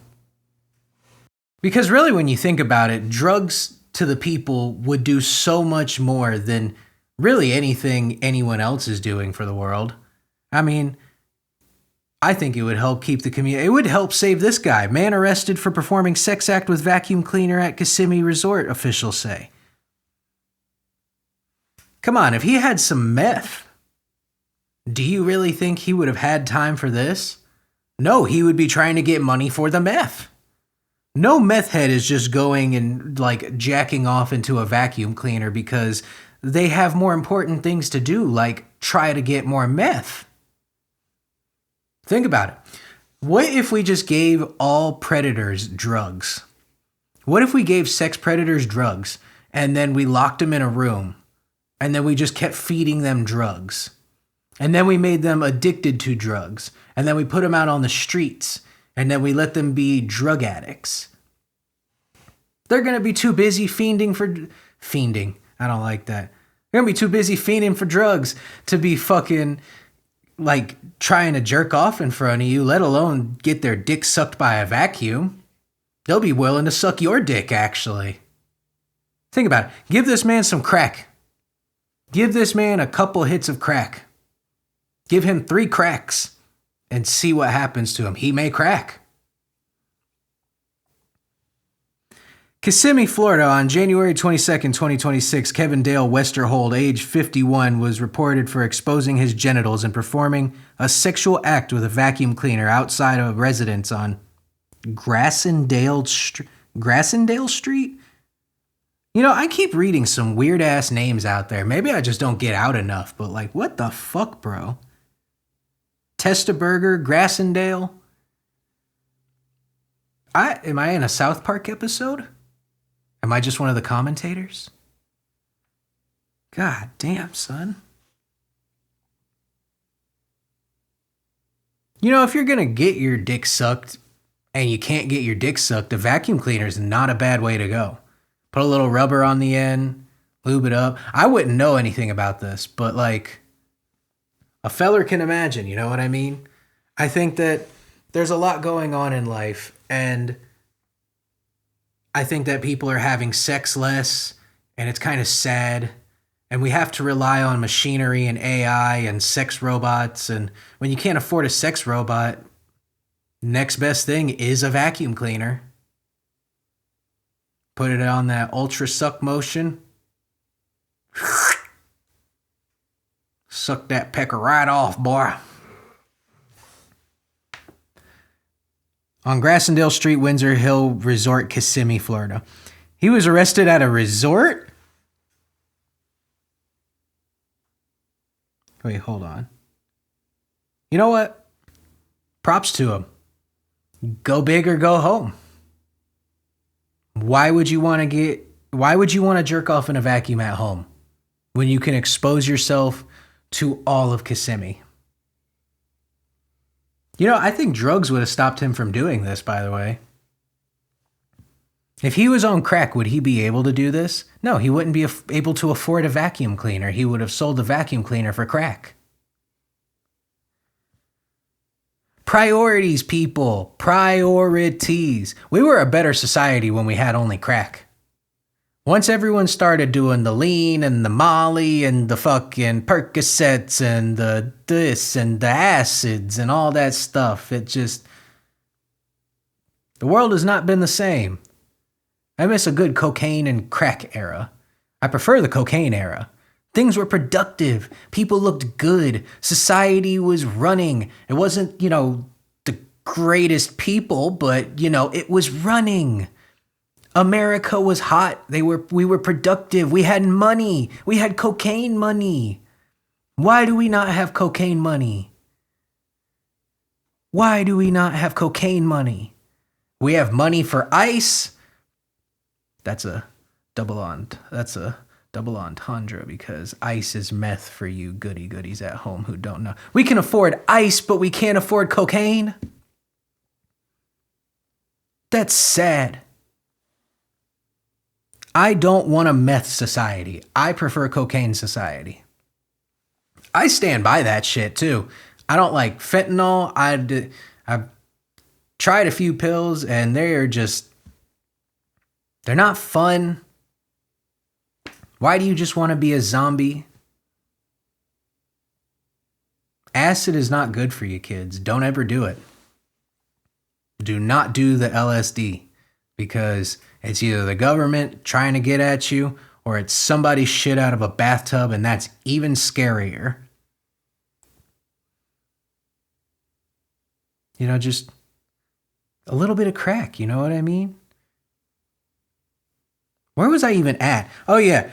Because really, when you think about it, drugs to the people would do so much more than really anything anyone else is doing for the world. I mean, I think it would help keep the community. It would help save this guy. Man arrested for performing sex act with vacuum cleaner at Kissimmee Resort, officials say. Come on, if he had some meth, do you really think he would have had time for this? No, he would be trying to get money for the meth. No meth head is just going and like jacking off into a vacuum cleaner because they have more important things to do, like try to get more meth. Think about it. What if we just gave all predators drugs? What if we gave sex predators drugs and then we locked them in a room and then we just kept feeding them drugs? And then we made them addicted to drugs. And then we put them out on the streets. And then we let them be drug addicts. They're going to be too busy fiending. I don't like that. They're going to be too busy fiending for drugs to be fucking like trying to jerk off in front of you, let alone get their dick sucked by a vacuum. They'll be willing to suck your dick, actually. Think about it. Give this man some crack. Give this man a couple hits of crack. Give him 3 cracks and see what happens to him. He may crack. Kissimmee, Florida, on January 22nd, 2026, Kevin Dale Westerhold, age 51, was reported for exposing his genitals and performing a sexual act with a vacuum cleaner outside of a residence on Grassendale Street? You know, I keep reading some weird-ass names out there. Maybe I just don't get out enough, but like, what the fuck, bro? Testaburger, Grassendale? Am I in a South Park episode? Am I just one of the commentators? God damn, son. You know, if you're gonna get your dick sucked and you can't get your dick sucked, a vacuum cleaner is not a bad way to go. Put a little rubber on the end, lube it up. I wouldn't know anything about this, but like, a feller can imagine, you know what I mean? I think that there's a lot going on in life, and I think that people are having sex less, and it's kind of sad, and we have to rely on machinery and AI and sex robots, and when you can't afford a sex robot, next best thing is a vacuum cleaner. Put it on that ultra suck motion. Suck that pecker right off, boy. On Grassendale Street, Windsor Hill Resort, Kissimmee, Florida. He was arrested at a resort? Wait, hold on. You know what? Props to him. Go big or go home. Why would you want to jerk off in a vacuum at home when you can expose yourself to all of Kissimmee? You know, I think drugs would have stopped him from doing this, by the way. If he was on crack, would he be able to do this? No, he wouldn't be able to afford a vacuum cleaner. He would have sold the vacuum cleaner for crack. Priorities, people. Priorities. We were a better society when we had only crack. Once everyone started doing the lean and the molly and the fucking Percocets and the this and the acids and all that stuff, the world has not been the same. I miss a good cocaine and crack era. I prefer the cocaine era. Things were productive. People looked good. Society was running. It wasn't, the greatest people, but, it was running. America was hot. We were productive. We had money. We had cocaine money. Why do we not have cocaine money? Why do we not have cocaine money? We have money for ice. That's a double double entendre because ice is meth for you goody goodies at home who don't know. We can afford ice, but we can't afford cocaine. That's sad. I don't want a meth society. I prefer cocaine society. I stand by that shit too. I don't like fentanyl. I've tried a few pills and they're not fun. Why do you just want to be a zombie? Acid is not good for you, kids. Don't ever do it. Do not do the LSD because it's either the government trying to get at you or it's somebody's shit out of a bathtub, and that's even scarier. You know, just a little bit of crack, you know what I mean? Where was I even at? Oh, yeah.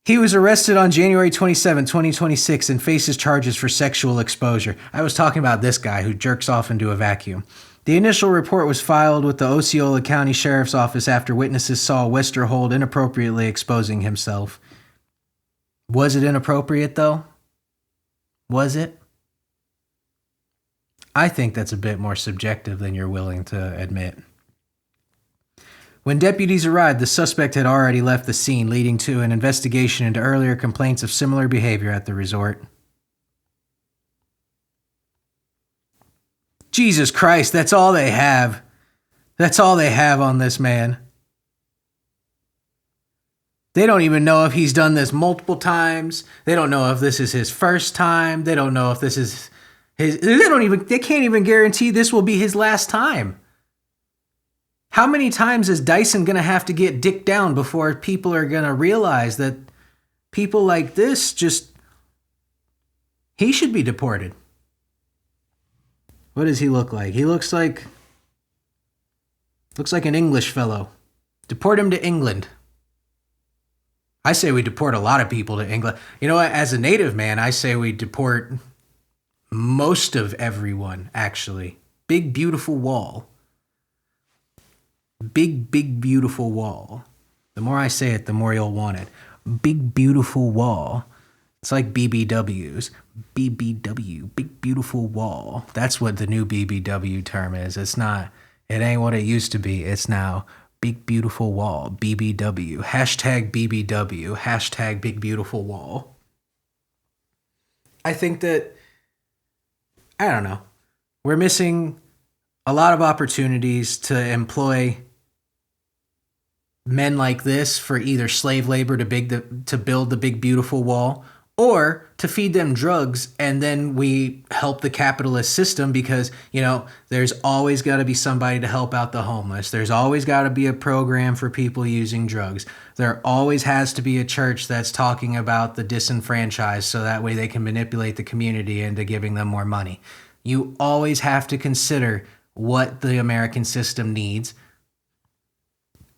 He was arrested on January 27, 2026 and faces charges for sexual exposure. I was talking about this guy who jerks off into a vacuum. The initial report was filed with the Osceola County Sheriff's Office after witnesses saw Westerhold inappropriately exposing himself. Was it inappropriate, though? Was it? I think that's a bit more subjective than you're willing to admit. When deputies arrived, the suspect had already left the scene, leading to an investigation into earlier complaints of similar behavior at the resort. Jesus Christ, that's all they have. That's all they have on this man. They don't even know if he's done this multiple times. They don't know if this is his first time. They don't know if this is they can't even guarantee this will be his last time. How many times is Dyson going to have to get dicked down before people are going to realize that people like this he should be deported? What does he look like? He looks like an English fellow. Deport him to England. I say we deport a lot of people to England. You know what? As a native man, I say we deport most of everyone, actually. Big, beautiful wall. Big, big, beautiful wall. The more I say it, the more you'll want it. Big, beautiful wall. It's like BBWs. BBW, big, beautiful wall. That's what the new BBW term is. It ain't what it used to be. It's now big, beautiful wall. BBW. Hashtag BBW. Hashtag big, beautiful wall. I think that, I don't know, we're missing a lot of opportunities to employ men like this for either slave labor to build the big, beautiful wall, or to feed them drugs, and then we help the capitalist system because, you know, there's always got to be somebody to help out the homeless. There's always got to be a program for people using drugs. There always has to be a church that's talking about the disenfranchised so that way they can manipulate the community into giving them more money. You always have to consider what the American system needs.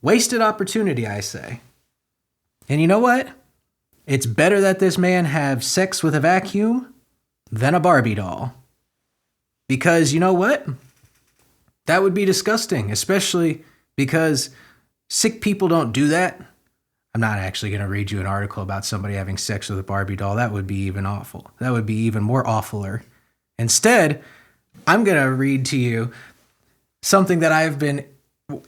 Wasted opportunity, I say. And you know what? It's better that this man have sex with a vacuum than a Barbie doll. Because you know what? That would be disgusting, especially because sick people don't do that. I'm not actually going to read you an article about somebody having sex with a Barbie doll. That would be even awful. That would be even more awfuler. Instead, I'm going to read to you something that I've been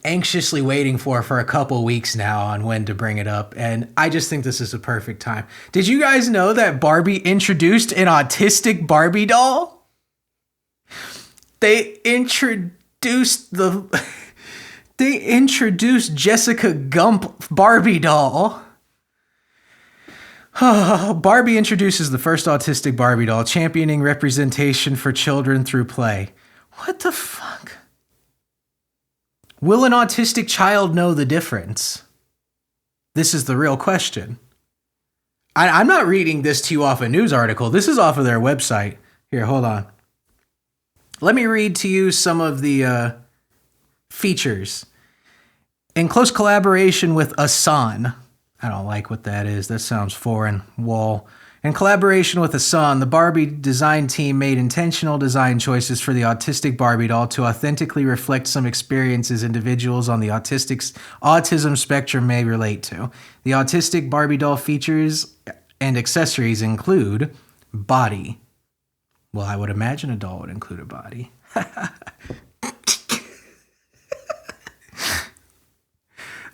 anxiously waiting for a couple weeks now on when to bring it up, and I just think this is a perfect time. Did you guys know that Barbie introduced an autistic Barbie doll? They introduced Jessica Gump Barbie doll. Barbie introduces the first autistic Barbie doll, championing representation for children through play. What the fuck? Will an autistic child know the difference? This is the real question. I'm not reading this to you off a news article. This is off of their website. Here, hold on. Let me read to you some of the features. In close collaboration with Asan, I don't like what that is. That sounds foreign. Wall. In collaboration with Asan, the Barbie design team made intentional design choices for the autistic Barbie doll to authentically reflect some experiences individuals on the autism spectrum may relate to. The autistic Barbie doll features and accessories include body. Well, I would imagine a doll would include a body.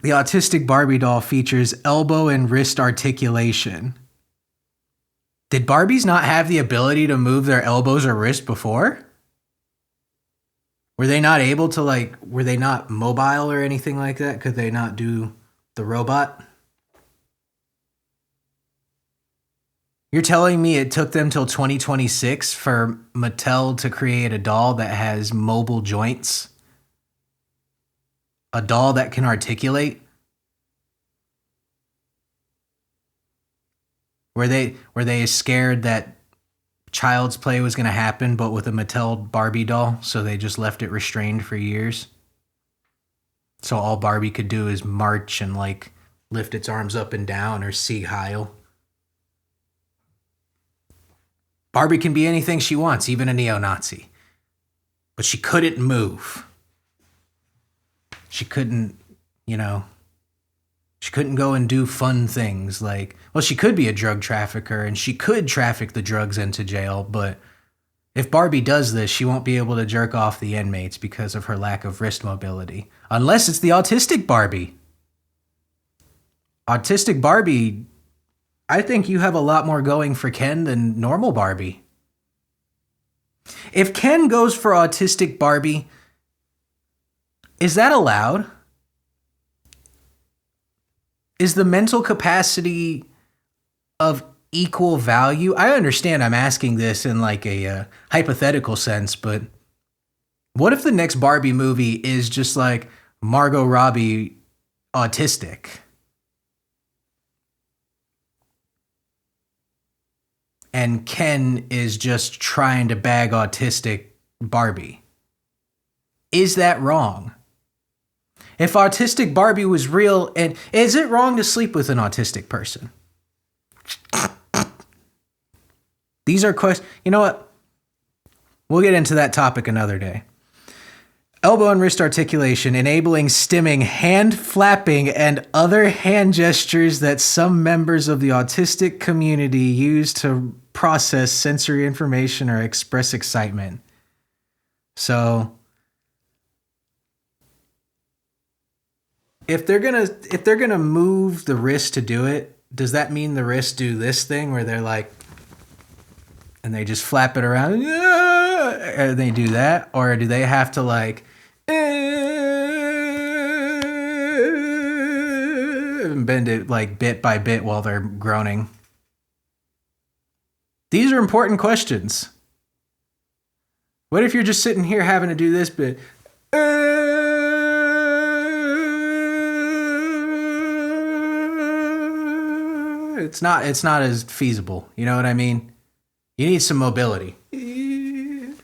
The autistic Barbie doll features elbow and wrist articulation. Did Barbies not have the ability to move their elbows or wrists before? Were they not able to, were they not mobile or anything like that? Could they not do the robot? You're telling me it took them till 2026 for Mattel to create a doll that has mobile joints? A doll that can articulate? Were they scared that child's play was going to happen, but with a Mattel Barbie doll, so they just left it restrained for years? So all Barbie could do is march and lift its arms up and down or Sieg Heil. Barbie can be anything she wants, even a neo-Nazi. But she couldn't move. She couldn't, she couldn't go and do fun things she could be a drug trafficker and she could traffic the drugs into jail, but if Barbie does this, she won't be able to jerk off the inmates because of her lack of wrist mobility. Unless it's the autistic Barbie. Autistic Barbie, I think you have a lot more going for Ken than normal Barbie. If Ken goes for autistic Barbie, is that allowed? Is the mental capacity of equal value? I understand I'm asking this in a hypothetical sense, but what if the next Barbie movie is just Margot Robbie autistic? And Ken is just trying to bag autistic Barbie. Is that wrong? If autistic Barbie was real, and is it wrong to sleep with an autistic person? These are questions. You know what? We'll get into that topic another day. Elbow and wrist articulation, enabling stimming, hand flapping, and other hand gestures that some members of the autistic community use to process sensory information or express excitement. So, if they're gonna move the wrist to do it, does that mean the wrists do this thing where they're and they just flap it around, and they do that, or do they have to bend it bit by bit while they're groaning? These are important questions. What if you're just sitting here having to do this bit? It's not as feasible. You know what I mean? You need some mobility. And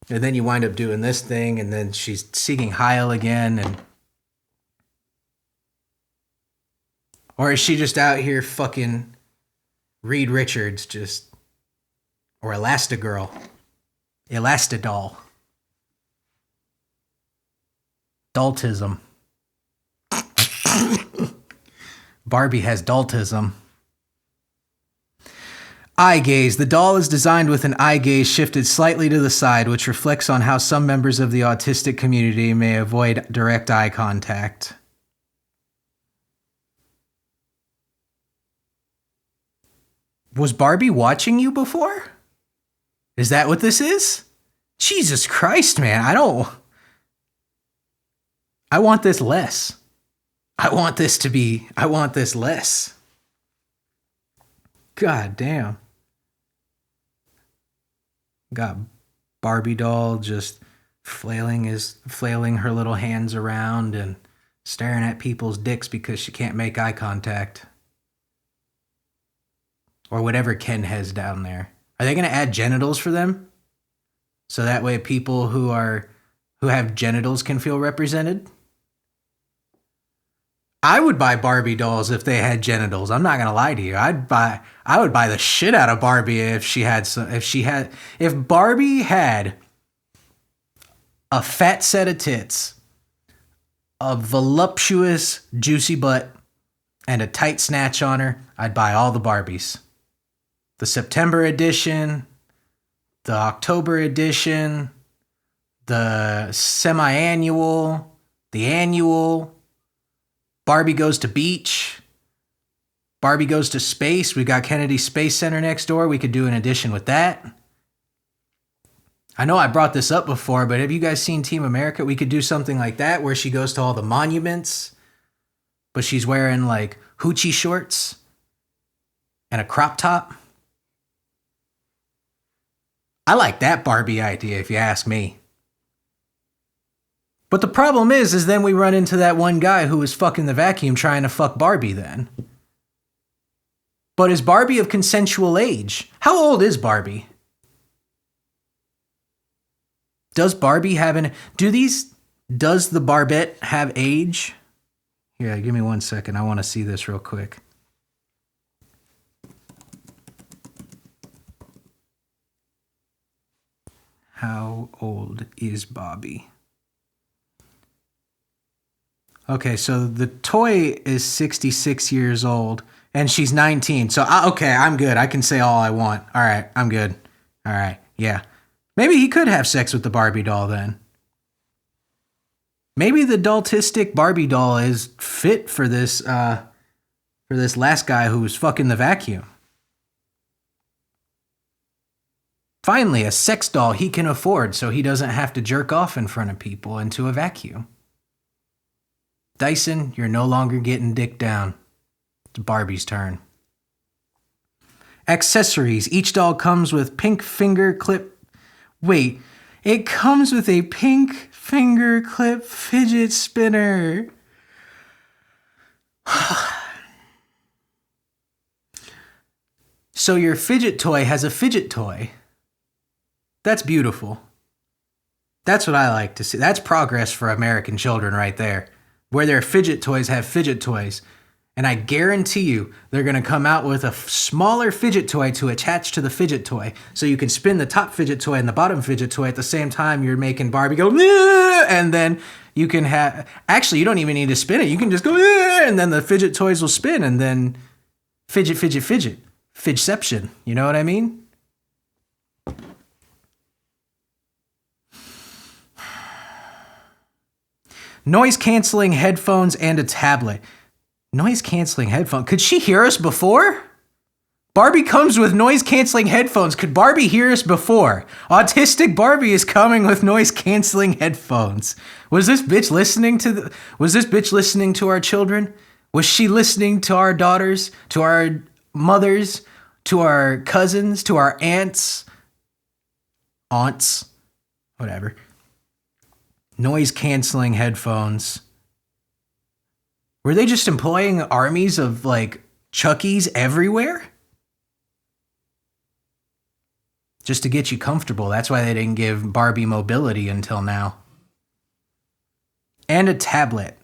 then you wind up doing this thing, and then she's Sieg Heil again, or is she just out here fucking Reed Richards or Elastigirl, Elastidoll, Daltism. Barbie has Daltism. Eye gaze. The doll is designed with an eye gaze shifted slightly to the side, which reflects on how some members of the autistic community may avoid direct eye contact. Was Barbie watching you before? Is that what this is? Jesus Christ, man. I want this less. I want this less. God damn. Got Barbie doll just flailing her little hands around and staring at people's dicks because she can't make eye contact. Or whatever Ken has down there. Are they going to add genitals for them? So that way people who have genitals can feel represented? I would buy Barbie dolls if they had genitals. I'm not gonna lie to you. I would buy the shit out of Barbie if Barbie had a fat set of tits, a voluptuous juicy butt, and a tight snatch on her, I'd buy all the Barbies. The September edition, the October edition, the semi-annual, the annual, Barbie goes to beach, Barbie goes to space. We got Kennedy Space Center next door. We could do an edition with that. I know I brought this up before, but have you guys seen Team America? We could do something like that where she goes to all the monuments, but she's wearing like hoochie shorts and a crop top. I like that Barbie idea, if you ask me. But the problem is then we run into that one guy who was fucking the vacuum trying to fuck Barbie then. But is Barbie of consensual age? How old is Barbie? Does Barbie have does the Barbette have age? Here, give me 1 second. I want to see this real quick. How old is Barbie? Okay, so the toy is 66 years old, and she's 19. So, okay, I'm good. I can say all I want. All right, I'm good. All right, yeah. Maybe he could have sex with the Barbie doll then. Maybe the Autistic Barbie doll is fit for this last guy who was fucking the vacuum. Finally, a sex doll he can afford so he doesn't have to jerk off in front of people into a vacuum. Dyson, you're no longer getting dick down. It's Barbie's turn. Accessories. Each doll comes with pink finger clip. Wait, it comes with a pink finger clip fidget spinner. So your fidget toy has a fidget toy. That's beautiful. That's what I like to see. That's progress for American children right there. Where their fidget toys have fidget toys. And I guarantee you, they're going to come out with a smaller fidget toy to attach to the fidget toy. So you can spin the top fidget toy and the bottom fidget toy at the same time you're making Barbie go, "Nah!" And then you can have, actually, you don't even need to spin it. You can just go, "Nah!" And then the fidget toys will spin and then fidget. Fidgetception. You know what I mean? Noise-canceling headphones and a tablet. Noise-canceling headphones. Could she hear us before? Barbie comes with noise-canceling headphones. Could Barbie hear us before? Autistic Barbie is coming with noise-canceling headphones. Was this bitch listening to our children? Was she listening to our daughters, to our mothers, to our cousins, to our aunts, whatever. Noise-canceling headphones. Were they just employing armies of, like, Chuckies everywhere? Just to get you comfortable. That's why they didn't give Barbie mobility until now. And a tablet.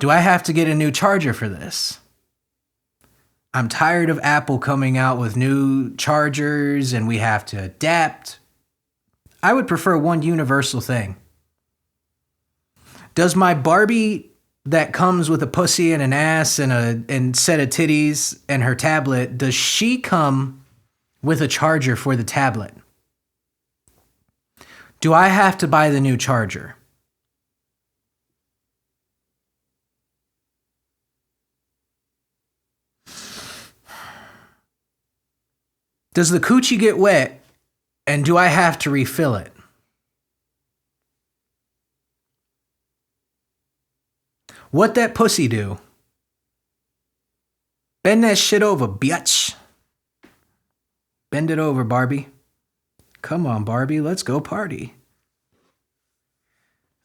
Do I have to get a new charger for this? I'm tired of Apple coming out with new chargers and we have to adapt. I would prefer one universal thing. Does my Barbie that comes with a pussy and an ass and a set of titties and her tablet, does she come with a charger for the tablet? Do I have to buy the new charger? Does the coochie get wet? And do I have to refill it? What that pussy do? Bend that shit over, bitch. Bend it over, Barbie. Come on, Barbie, let's go party.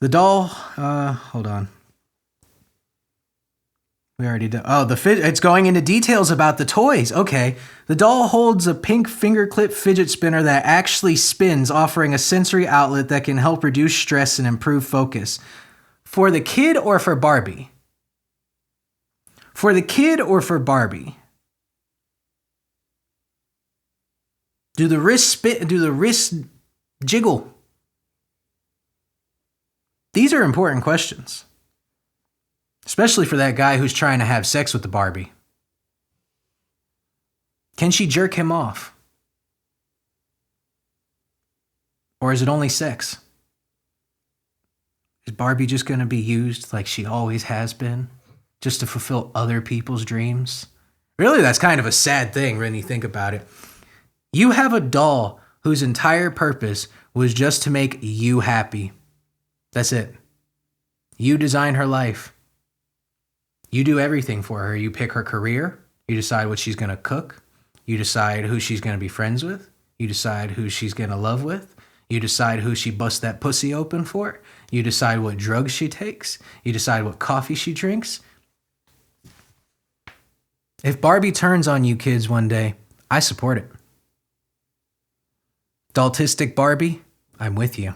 The doll, hold on. We already did. Oh, it's going into details about the toys. Okay. The doll holds a pink finger clip fidget spinner that actually spins, offering a sensory outlet that can help reduce stress and improve focus. For the kid or for Barbie? For the kid or for Barbie? Do the wrists jiggle? These are important questions. Especially for that guy who's trying to have sex with the Barbie. Can she jerk him off? Or is it only sex? Is Barbie just going to be used like she always has been? Just to fulfill other people's dreams? Really, that's kind of a sad thing when you think about it. You have a doll whose entire purpose was just to make you happy. That's it. You design her life. You do everything for her. You pick her career. You decide what she's going to cook. You decide who she's going to be friends with. You decide who she's going to love with. You decide who she busts that pussy open for. You decide what drugs she takes. You decide what coffee she drinks. If Barbie turns on you kids one day, I support it. Autistic Barbie, I'm with you.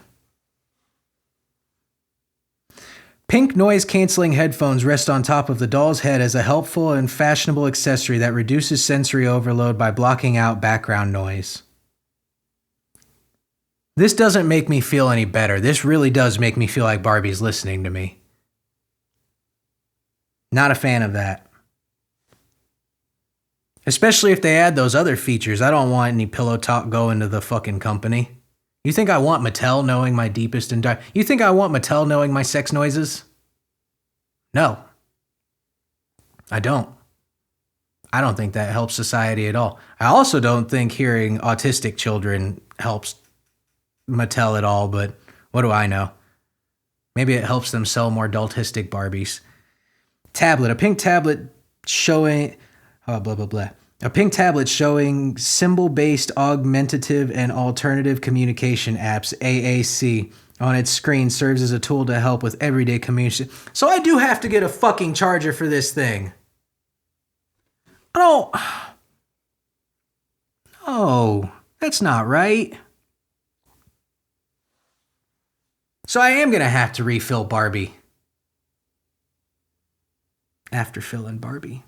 Pink noise-canceling headphones rest on top of the doll's head as a helpful and fashionable accessory that reduces sensory overload by blocking out background noise. This doesn't make me feel any better. This really does make me feel like Barbie's listening to me. Not a fan of that. Especially if they add those other features. I don't want any pillow talk going to the fucking company. You think I want Mattel knowing my deepest and dark? You think I want Mattel knowing my sex noises? No. I don't. I don't think that helps society at all. I also don't think hearing autistic children helps Mattel at all, but what do I know? Maybe it helps them sell more autistic Barbies. Tablet. A pink tablet showing... blah, blah, blah. A pink tablet showing symbol-based augmentative and alternative communication apps, AAC, on its screen serves as a tool to help with everyday communication. So I do have to get a fucking charger for this thing. Oh. No, that's not right. So I am going to have to refill Barbie. After filling Barbie.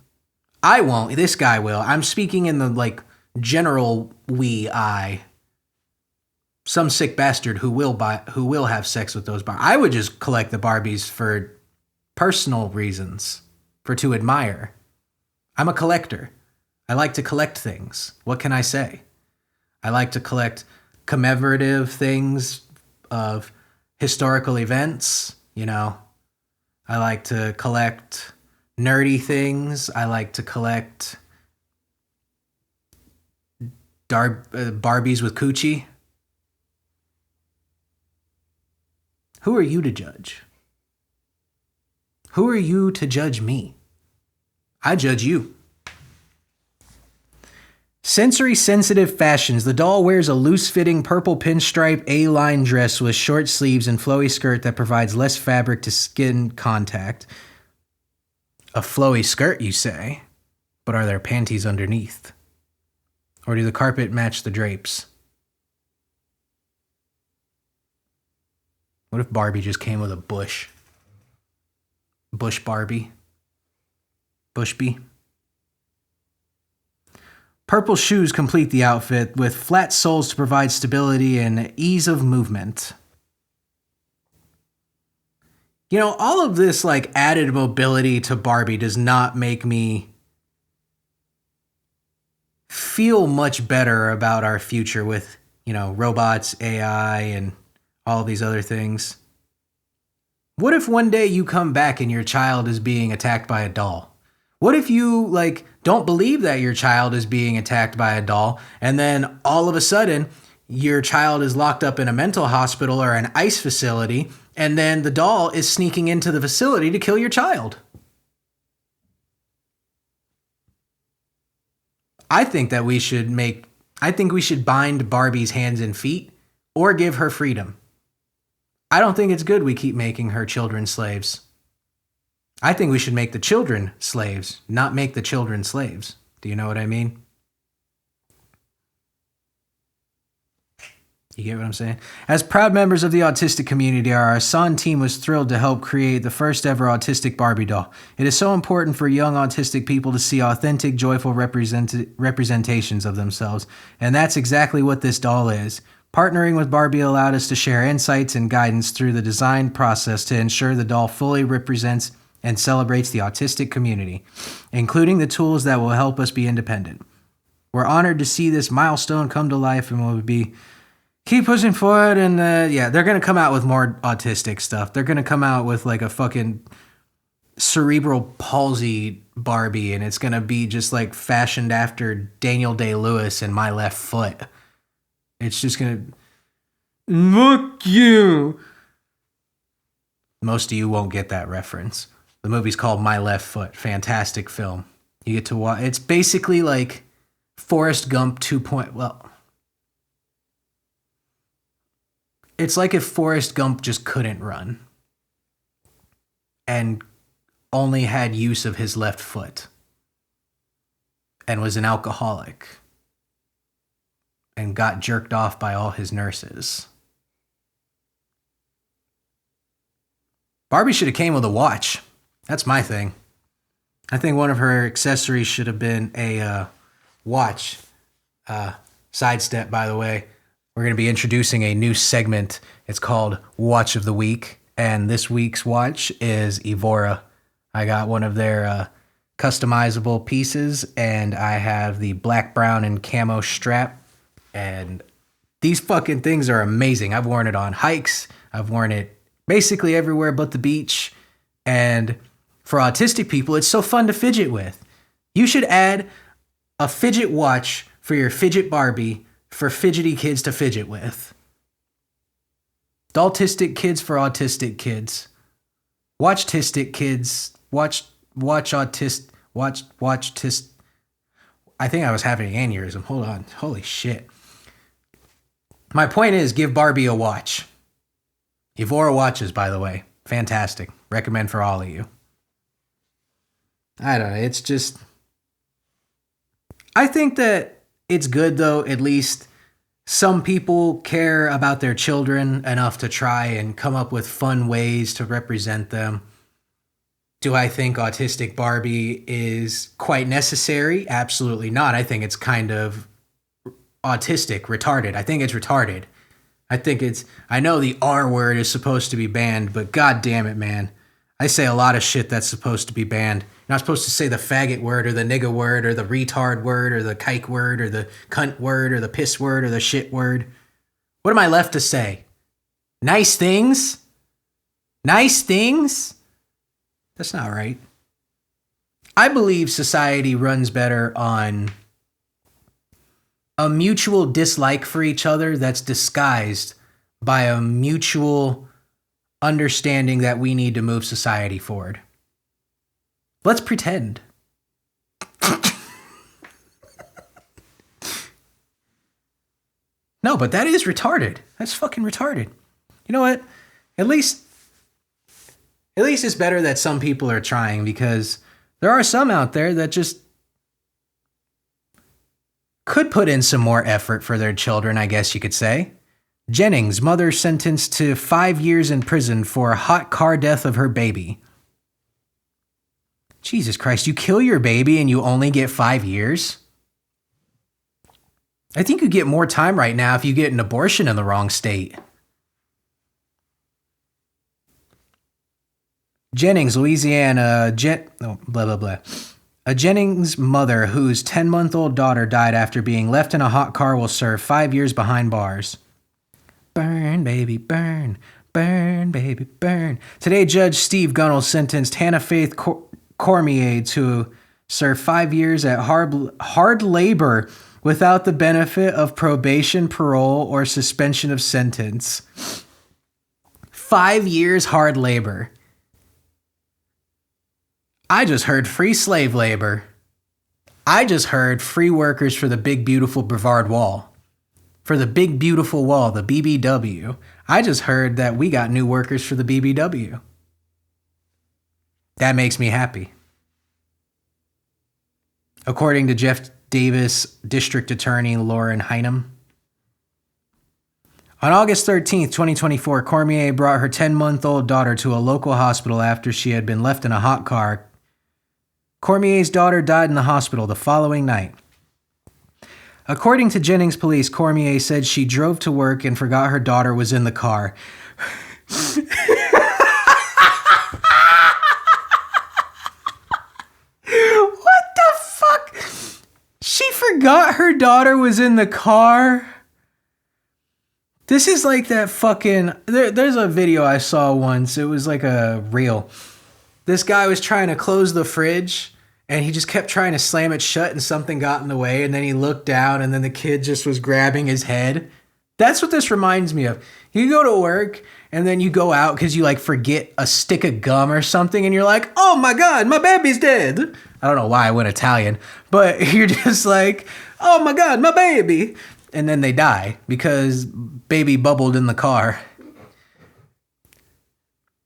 I won't. This guy will. I'm speaking in the, general I. Some sick bastard who will have sex with those Barbies. I would just collect the Barbies for personal reasons. To admire. I'm a collector. I like to collect things. What can I say? I like to collect commemorative things of historical events. I like to collect... nerdy things. I like to collect Barbies with coochie. Who are you to judge? Who are you to judge me? I judge you. Sensory sensitive fashions. The doll wears a loose-fitting purple pinstripe A-line dress with short sleeves and flowy skirt that provides less fabric to skin contact. A flowy skirt, you say? But are there panties underneath? Or do the carpet match the drapes? What if Barbie just came with a bush? Bush Barbie? Bushby? Purple shoes complete the outfit with flat soles to provide stability and ease of movement. All of this added mobility to Barbie does not make me feel much better about our future with, robots, AI, and all these other things. What if one day you come back and your child is being attacked by a doll? What if you, don't believe that your child is being attacked by a doll, and then all of a sudden, your child is locked up in a mental hospital or an ICE facility, and then the doll is sneaking into the facility to kill your child? I think we should bind Barbie's hands and feet or give her freedom. I don't think it's good we keep making her children slaves. I think we should make the children slaves, not make the children slaves. Do you know what I mean? You get what I'm saying? As proud members of the autistic community, our Asan team was thrilled to help create the first ever autistic Barbie doll. It is so important for young autistic people to see authentic, joyful representations of themselves, and that's exactly what this doll is. Partnering with Barbie allowed us to share insights and guidance through the design process to ensure the doll fully represents and celebrates the autistic community, including the tools that will help us be independent. We're honored to see this milestone come to life, and we'll be keep pushing forward. And they're gonna come out with more autistic stuff. They're gonna come out with like a fucking cerebral palsy Barbie, and it's gonna be just like fashioned after Daniel Day-Lewis and My Left Foot. It's just gonna fuck you. Most of you won't get that reference. The movie's called My Left Foot. Fantastic film. You get to watch. It's basically like Forrest Gump 2.0. Well, it's like if Forrest Gump just couldn't run and only had use of his left foot and was an alcoholic and got jerked off by all his nurses. Barbie should have came with a watch. That's my thing. I think one of her accessories should have been a watch. Sidestep, by the way. We're going to be introducing a new segment. It's called Watch of the Week. And this week's watch is Evora. I got one of their customizable pieces, and I have the black, brown, and camo strap. And these fucking things are amazing. I've worn it on hikes. I've worn it basically everywhere but the beach. And for autistic people, it's so fun to fidget with. You should add a fidget watch for your fidget Barbie for fidgety kids to fidget with. Autistic kids for autistic kids. Watch-tistic kids. Watch tis. I think I was having an aneurysm. Hold on. Holy shit. My point is, give Barbie a watch. Evora watches, by the way. Fantastic. Recommend for all of you. I don't know. It's just... I think that it's good, though, at least some people care about their children enough to try and come up with fun ways to represent them. Do I think Autistic Barbie is quite necessary? Absolutely not. I think it's kind of autistic, retarded. I think it's retarded. I know the R word is supposed to be banned, but god damn it, man. I say a lot of shit that's supposed to be banned. You're not supposed to say the faggot word or the nigga word or the retard word or the kike word or the cunt word or the piss word or the shit word. What am I left to say? Nice things? Nice things? That's not right. I believe society runs better on a mutual dislike for each other that's disguised by a mutual understanding that we need to move society forward. Let's pretend. No, but that is retarded. That's fucking retarded. You know what? At least it's better that some people are trying, because there are some out there that just could put in some more effort for their children, I guess you could say. Jennings, mother sentenced to 5 years in prison for a hot car death of her baby. Jesus Christ, you kill your baby and you only get 5 years? I think you get more time right now if you get an abortion in the wrong state. Jennings, Louisiana, A Jennings mother whose 10-month-old daughter died after being left in a hot car will serve 5 years behind bars. Burn, baby, burn. Burn, baby, burn. Today, Judge Steve Gunnell sentenced Hannah Faith Cormier to serve 5 years at hard labor without the benefit of probation, parole, or suspension of sentence. 5 years hard labor. I just heard free slave labor. I just heard free workers for the big, beautiful Brevard Wall. For the big, beautiful wall, the BBW. I just heard that we got new workers for the BBW. That makes me happy. According to Jeff Davis District Attorney Lauren Hynum. On August 13th, 2024, Cormier brought her 10-month-old daughter to a local hospital after she had been left in a hot car. Cormier's daughter died in the hospital the following night. According to Jennings police, Cormier said she drove to work and forgot her daughter was in the car. What the fuck? She forgot her daughter was in the car? This is like that fucking... There's a video I saw once. It was like a reel. This guy was trying to close the fridge, and he just kept trying to slam it shut, and something got in the way, and then he looked down, and then the kid just was grabbing his head. That's what this reminds me of. You go to work, and then you go out because you, like, forget a stick of gum or something, and you're like, oh my God, my baby's dead. I don't know why I went Italian, but you're just like, oh my God, my baby. And then they die because baby bubbled in the car.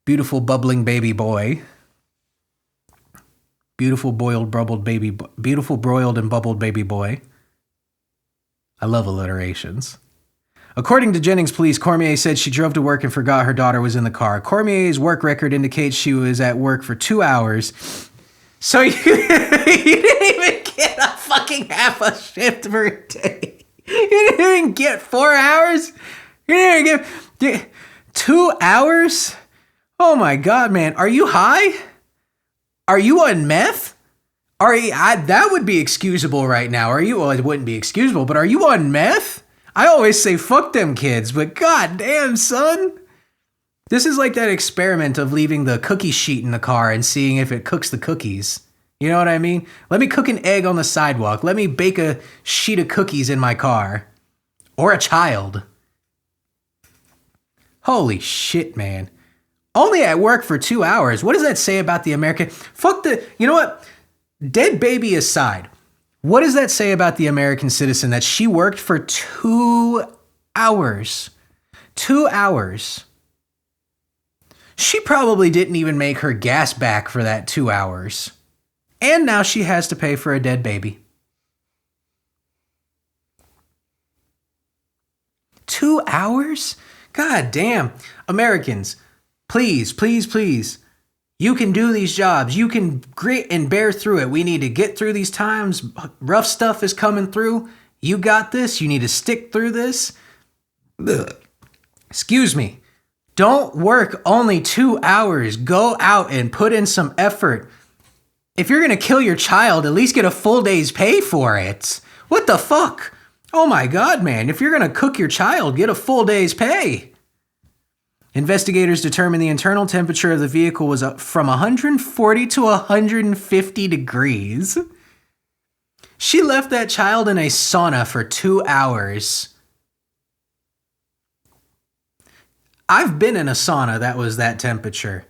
Beautiful bubbling baby boy. Beautiful broiled and bubbled baby boy. I love alliterations. According to Jennings police, Cormier said she drove to work and forgot her daughter was in the car. Cormier's work record indicates she was at work for 2 hours. So you didn't even get a fucking half a shift per day. You didn't even get 4 hours? You didn't get 2 hours? Oh my God, man. Are you high? Are you on meth? That would be excusable right now. Well, it wouldn't be excusable, but are you on meth? I always say fuck them kids, but god damn, son. This is like that experiment of leaving the cookie sheet in the car and seeing if it cooks the cookies. You know what I mean? Let me cook an egg on the sidewalk. Let me bake a sheet of cookies in my car. Or a child. Holy shit, man. Only at work for 2 hours. What does that say about the American... You know what? Dead baby aside. What does that say about the American citizen that she worked for 2 hours? 2 hours. She probably didn't even make her gas back for that 2 hours. And now she has to pay for a dead baby. 2 hours? God damn. Americans, please, please, please. You can do these jobs. You can grit and bear through it. We need to get through these times. Rough stuff is coming through. You got this. You need to stick through this. Ugh. Excuse me. Don't work only 2 hours. Go out and put in some effort. If you're going to kill your child, at least get a full day's pay for it. What the fuck? Oh my God, man. If you're going to cook your child, get a full day's pay. Investigators determined the internal temperature of the vehicle was up from 140 to 150 degrees. She left that child in a sauna for 2 hours. I've been in a sauna that was that temperature.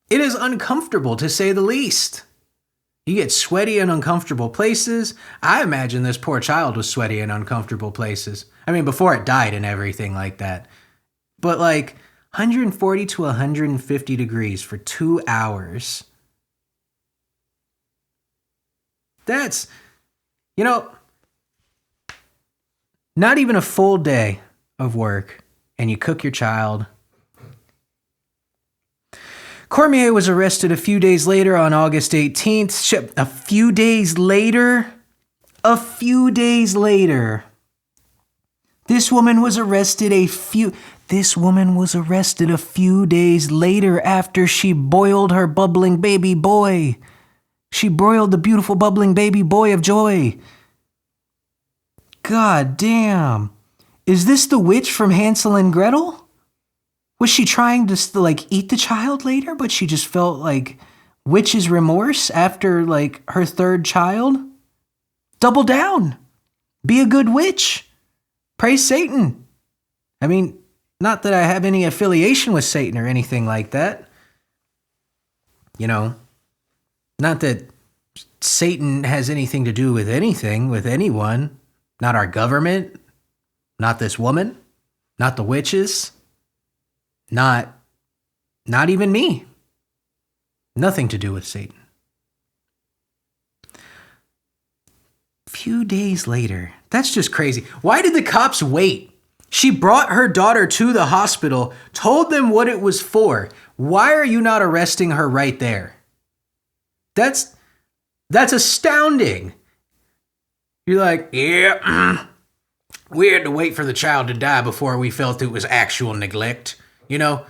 It is uncomfortable, to say the least. You get sweaty in uncomfortable places. I imagine this poor child was sweaty in uncomfortable places. I mean, before it died and everything like that. But like 140 to 150 degrees for 2 hours. That's, not even a full day of work, and you cook your child. Cormier was arrested a few days later on August 18th. A few days later? This woman was arrested a few days later after she boiled her bubbling baby boy. She broiled the beautiful bubbling baby boy of joy. God damn. Is this the witch from Hansel and Gretel? Was she trying to, eat the child later, but she just felt, witch's remorse after, her third child? Double down. Be a good witch. Praise Satan. I mean, not that I have any affiliation with Satan or anything like that. Not that Satan has anything to do with anything, with anyone. Not our government. Not this woman. Not the witches. Not even me. Nothing to do with Satan. Few days later. That's just crazy. Why did the cops wait? She brought her daughter to the hospital, told them what it was for. Why are you not arresting her right there? That's astounding. You're like, yeah, we had to wait for the child to die before we felt it was actual neglect. You know,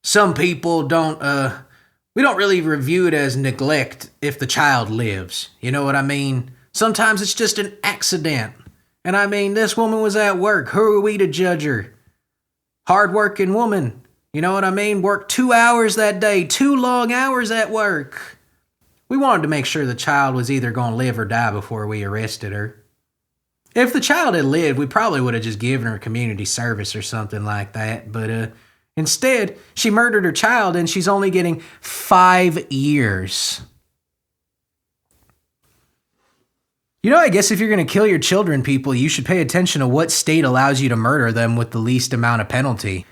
some people we don't really review it as neglect if the child lives. You know what I mean? Sometimes it's just an accident. And I mean, this woman was at work. Who are we to judge her? Hard-working woman. You know what I mean? Worked 2 hours that day. 2 long hours at work. We wanted to make sure the child was either going to live or die before we arrested her. If the child had lived, we probably would have just given her community service or something like that. But instead, she murdered her child and she's only getting 5 years. You know, I guess if you're going to kill your children, people, you should pay attention to what state allows you to murder them with the least amount of penalty.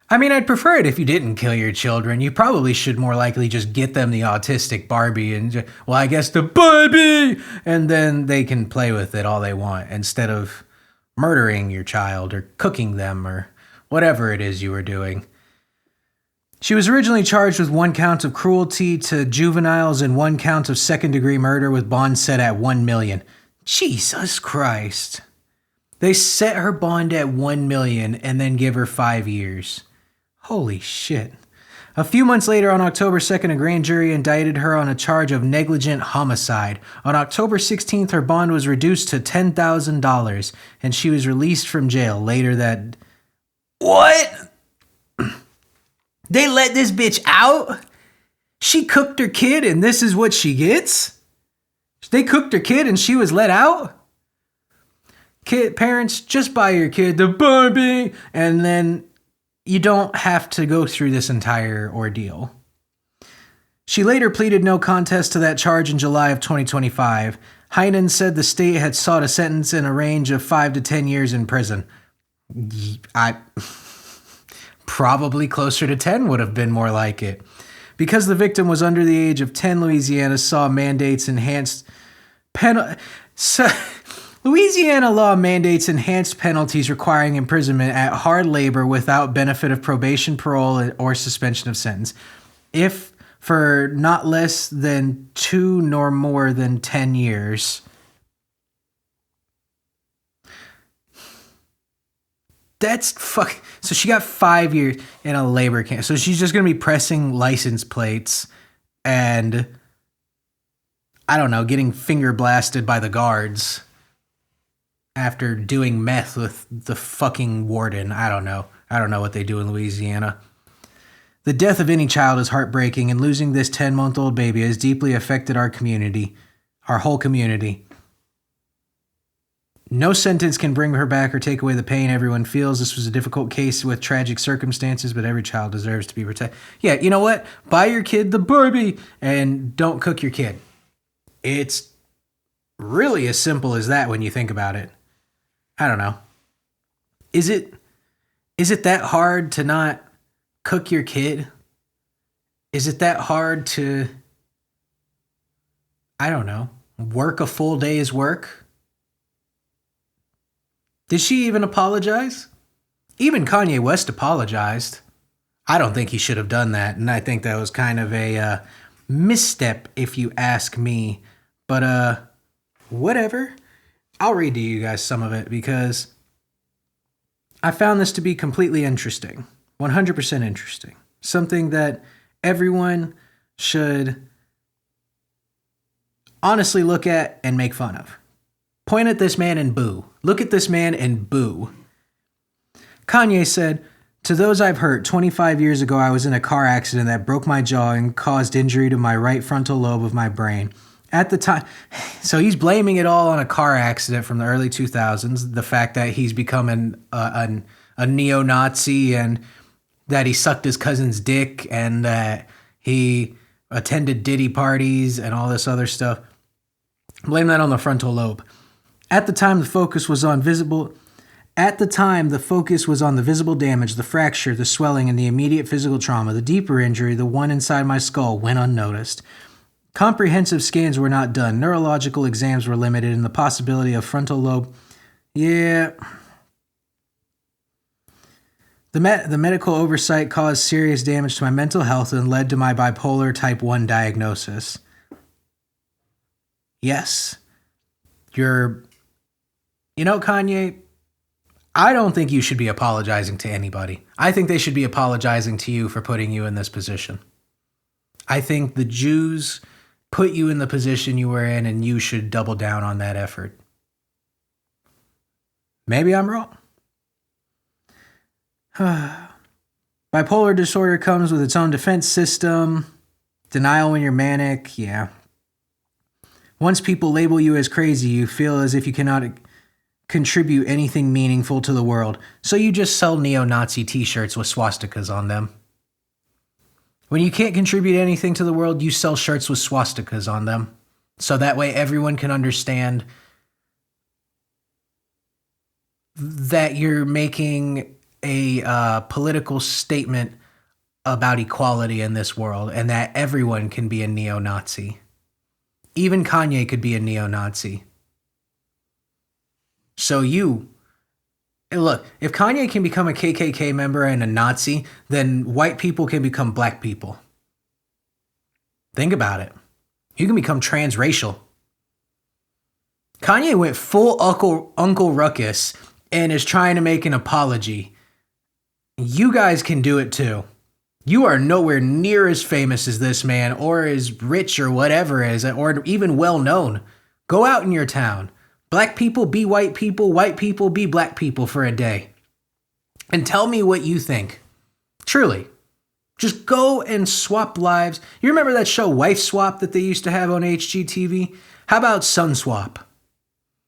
I mean, I'd prefer it if you didn't kill your children. You probably should more likely just get them the autistic Barbie and, well, I guess the Barbie! And then they can play with it all they want instead of murdering your child or cooking them or whatever it is you were doing. She was originally charged with 1 count of cruelty to juveniles and 1 count of second-degree murder with bond set at $1 million. Jesus Christ. They set her bond at $1 million and then give her 5 years. Holy shit. A few months later, on October 2nd, a grand jury indicted her on a charge of negligent homicide. On October 16th, her bond was reduced to $10,000 and she was released from jail later that... What? They let this bitch out? She cooked her kid and this is what she gets? They cooked her kid and she was let out? Parents, just buy your kid the Barbie and then you don't have to go through this entire ordeal. She later pleaded no contest to that charge in July of 2025. Heinen said the state had sought a sentence in a range of 5 to 10 years in prison. Probably closer to 10 would have been more like it. Because the victim was under the age of 10, Louisiana saw mandates enhanced Louisiana law mandates enhanced penalties requiring imprisonment at hard labor without benefit of probation, parole, or suspension of sentence, if for not less than 2 nor more than 10 years. That's fuck. So she got 5 years in a labor camp. So she's just going to be pressing license plates and, I don't know, getting finger blasted by the guards after doing meth with the fucking warden. I don't know. I don't know what they do in Louisiana. The death of any child is heartbreaking, and losing this 10-month-old baby has deeply affected our community, our whole community. No sentence can bring her back or take away the pain everyone feels. This was a difficult case with tragic circumstances, but every child deserves to be protected. Yeah, you know what? Buy your kid the Barbie and don't cook your kid. It's really as simple as that when you think about it. I don't know. Is it that hard to not cook your kid? Is it that hard to, I don't know, work a full day's work? Did she even apologize? Even Kanye West apologized. I don't think he should have done that, and I think that was kind of a misstep, if you ask me. But, whatever. I'll read to you guys some of it, because I found this to be completely interesting. 100% interesting. Something that everyone should honestly look at and make fun of. Point at this man and boo. Look at this man and boo. Kanye said, "To those I've hurt, 25 years ago I was in a car accident that broke my jaw and caused injury to my right frontal lobe of my brain. At the time," so he's blaming it all on a car accident from the early 2000s, the fact that he's become a neo-Nazi and that he sucked his cousin's dick and that he attended Diddy parties and all this other stuff. Blame that on the frontal lobe. At the time, the focus was on the visible damage, the fracture, the swelling, and the immediate physical trauma. The deeper injury, the one inside my skull, went unnoticed. Comprehensive scans were not done. Neurological exams were limited, and the possibility of frontal lobe. Yeah. The medical oversight caused serious damage to my mental health and led to my bipolar type 1 diagnosis. Yes. Kanye, I don't think you should be apologizing to anybody. I think they should be apologizing to you for putting you in this position. I think the Jews put you in the position you were in, and you should double down on that effort. Maybe I'm wrong. Bipolar disorder comes with its own defense system. Denial when you're manic, yeah. Once people label you as crazy, you feel as if you cannot contribute anything meaningful to the world. So you just sell neo-Nazi t-shirts with swastikas on them. When you can't contribute anything to the world, you sell shirts with swastikas on them. So that way everyone can understand that you're making a political statement about equality in this world and that everyone can be a neo-Nazi. Even Kanye could be a neo-Nazi. So look, if Kanye can become a KKK member and a Nazi, then white people can become black people. Think about it. You can become transracial. Kanye went full Uncle Ruckus and is trying to make an apology. You guys can do it too. You are nowhere near as famous as this man, or as rich, or whatever it is, or even well known. Go out in your town. Black people be white people be black people for a day. And tell me what you think. Truly. Just go and swap lives. You remember that show Wife Swap that they used to have on HGTV? How about Son Swap?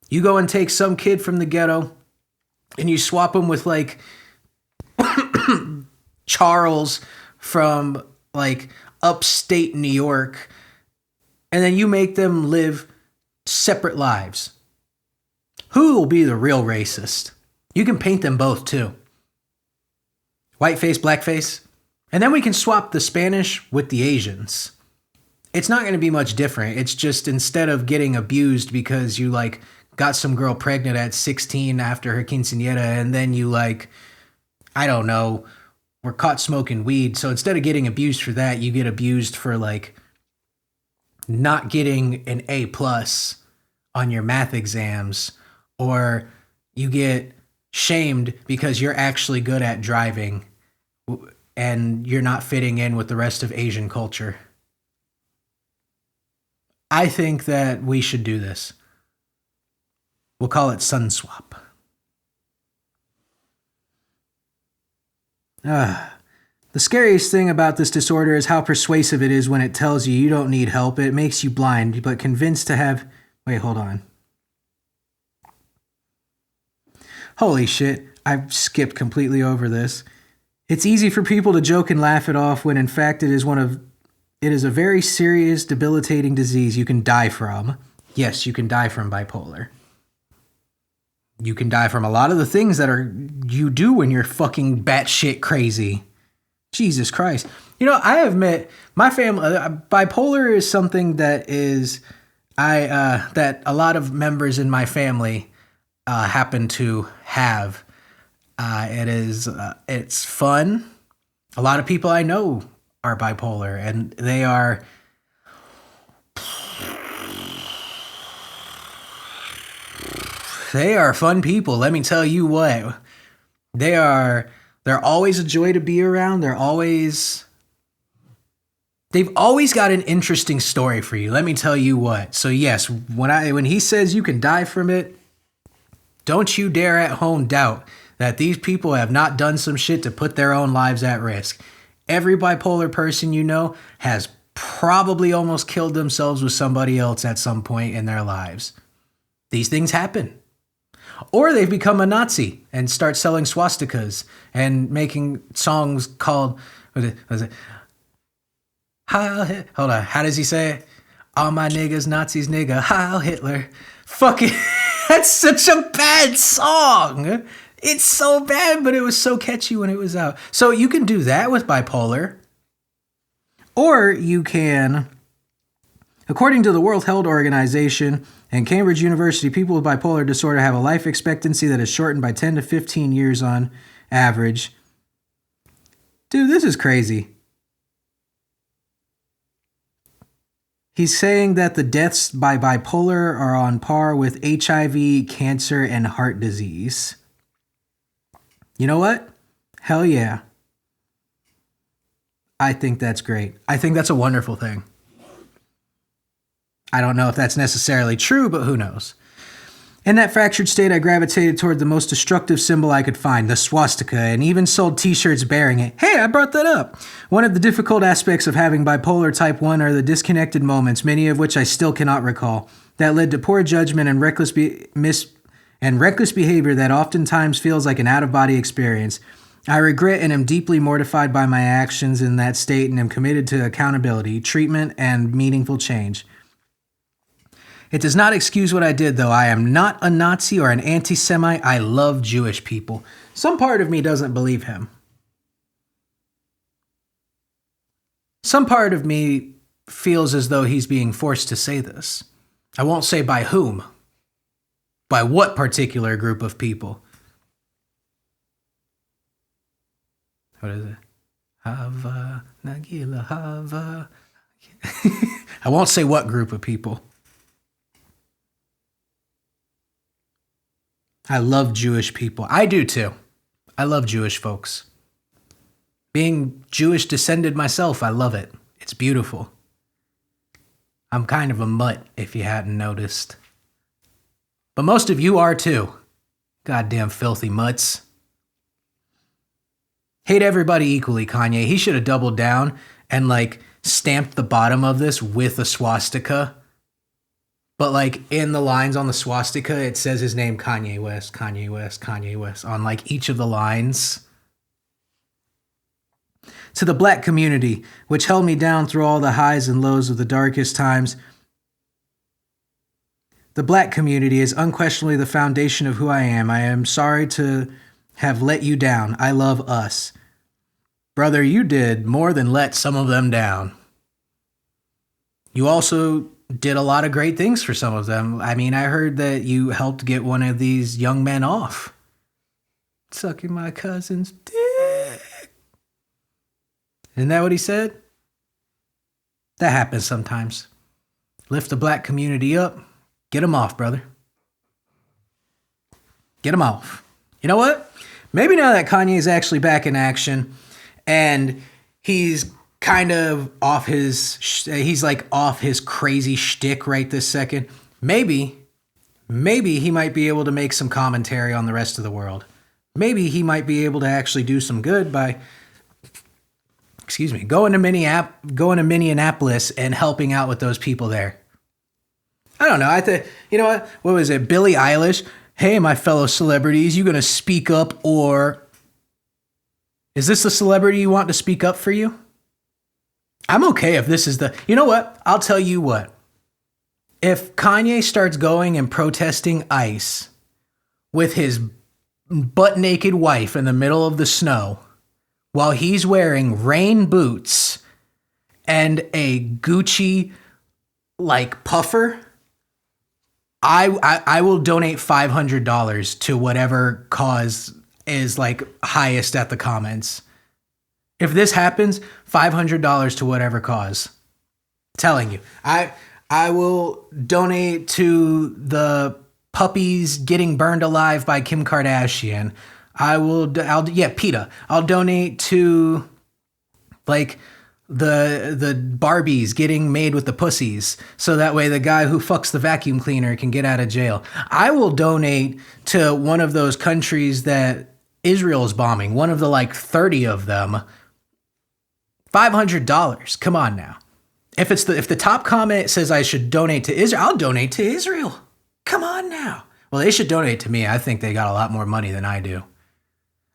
You go and take some kid from the ghetto and you swap him with like Charles from like upstate New York, and then you make them live separate lives. Who will be the real racist? You can paint them both too. Whiteface, blackface. And then we can swap the Spanish with the Asians. It's not going to be much different. It's just instead of getting abused because you like got some girl pregnant at 16 after her quinceañera, and then you like, I don't know, were caught smoking weed. So instead of getting abused for that, you get abused for like not getting an A+ on your math exams, or you get shamed because you're actually good at driving and you're not fitting in with the rest of Asian culture. I think that we should do this. We'll call it Sun Swap. The scariest thing about this disorder is how persuasive it is when it tells you you don't need help. It makes you blind, but convinced to have... Wait, hold on. Holy shit, I've skipped completely over this. It's easy for people to joke and laugh it off when in fact it is a very serious, debilitating disease you can die from. Yes, you can die from bipolar. You can die from a lot of the things that you do when you're fucking batshit crazy. Jesus Christ. You know, I have met my family. Bipolar is something that that a lot of members in my family happen to have. It's fun. A lot of people I know are bipolar, and they are fun people. Let me tell you what. They're always a joy to be around. They've always got an interesting story for you. Let me tell you what. So yes, when he says you can die from it, don't you dare at home doubt that these people have not done some shit to put their own lives at risk. Every bipolar person you know has probably almost killed themselves with somebody else at some point in their lives. These things happen. Or they've become a Nazi and start selling swastikas and making songs called, hold on, how does he say it? All my niggas, Nazis, nigga, Heil Hitler. Fuck it. That's such a bad song. It's so bad, but it was so catchy when it was out. So you can do that with bipolar. Or you can, according to the World Health Organization and Cambridge University, people with bipolar disorder have a life expectancy that is shortened by 10 to 15 years on average. Dude, this is crazy. He's saying that the deaths by bipolar are on par with HIV, cancer, and heart disease. You know what? Hell yeah. I think that's great. I think that's a wonderful thing. I don't know if that's necessarily true, but who knows? In that fractured state, I gravitated toward the most destructive symbol I could find, the swastika, and even sold t-shirts bearing it. Hey, I brought that up. One of the difficult aspects of having bipolar type 1 are the disconnected moments, many of which I still cannot recall, that led to poor judgment and reckless behavior that oftentimes feels like an out-of-body experience. I regret and am deeply mortified by my actions in that state and am committed to accountability, treatment, and meaningful change. It does not excuse what I did, though. I am not a Nazi or an anti-Semite. I love Jewish people. Some part of me doesn't believe him. Some part of me feels as though he's being forced to say this. I won't say by whom. By what particular group of people. What is it? Hava, Nagila, Hava. I won't say what group of people. I love Jewish people. I do too. I love Jewish folks. Being Jewish descended myself, I love it. It's beautiful. I'm kind of a mutt, if you hadn't noticed. But most of you are too. Goddamn filthy mutts. Hate everybody equally, Kanye. He should have doubled down and stamped the bottom of this with a swastika. But in the lines on the swastika, it says his name, Kanye West, Kanye West, Kanye West, on each of the lines. To the black community, which held me down through all the highs and lows of the darkest times. The black community is unquestionably the foundation of who I am. I am sorry to have let you down. I love us. Brother, you did more than let some of them down. You also did a lot of great things for some of them. I mean, I heard that you helped get one of these young men off. Sucking my cousin's dick. Isn't that what he said? That happens sometimes. Lift the black community up. Get them off, brother. Get them off. You know what? Maybe now that Kanye's actually back in action and he's kind of off his crazy shtick right this second. Maybe he might be able to make some commentary on the rest of the world. Maybe he might be able to actually do some good by, going to Minneapolis and helping out with those people there. I don't know. You know what? What was it? Billie Eilish. Hey, my fellow celebrities, you gonna speak up, or is this the celebrity you want to speak up for you? I'm okay if this is you know what? I'll tell you what. If Kanye starts going and protesting ICE with his butt naked wife in the middle of the snow while he's wearing rain boots and a Gucci puffer, I will donate $500 to whatever cause is highest at the comments. If this happens, $500 to whatever cause. I'm telling you, I will donate to the puppies getting burned alive by Kim Kardashian. PETA. I'll donate to the Barbies getting made with the pussies, so that way the guy who fucks the vacuum cleaner can get out of jail. I will donate to one of those countries that Israel's bombing, one of the 30 of them. $500. Come on now. If the top comment says I should donate to Israel, I'll donate to Israel. Come on now. Well, they should donate to me. I think they got a lot more money than I do.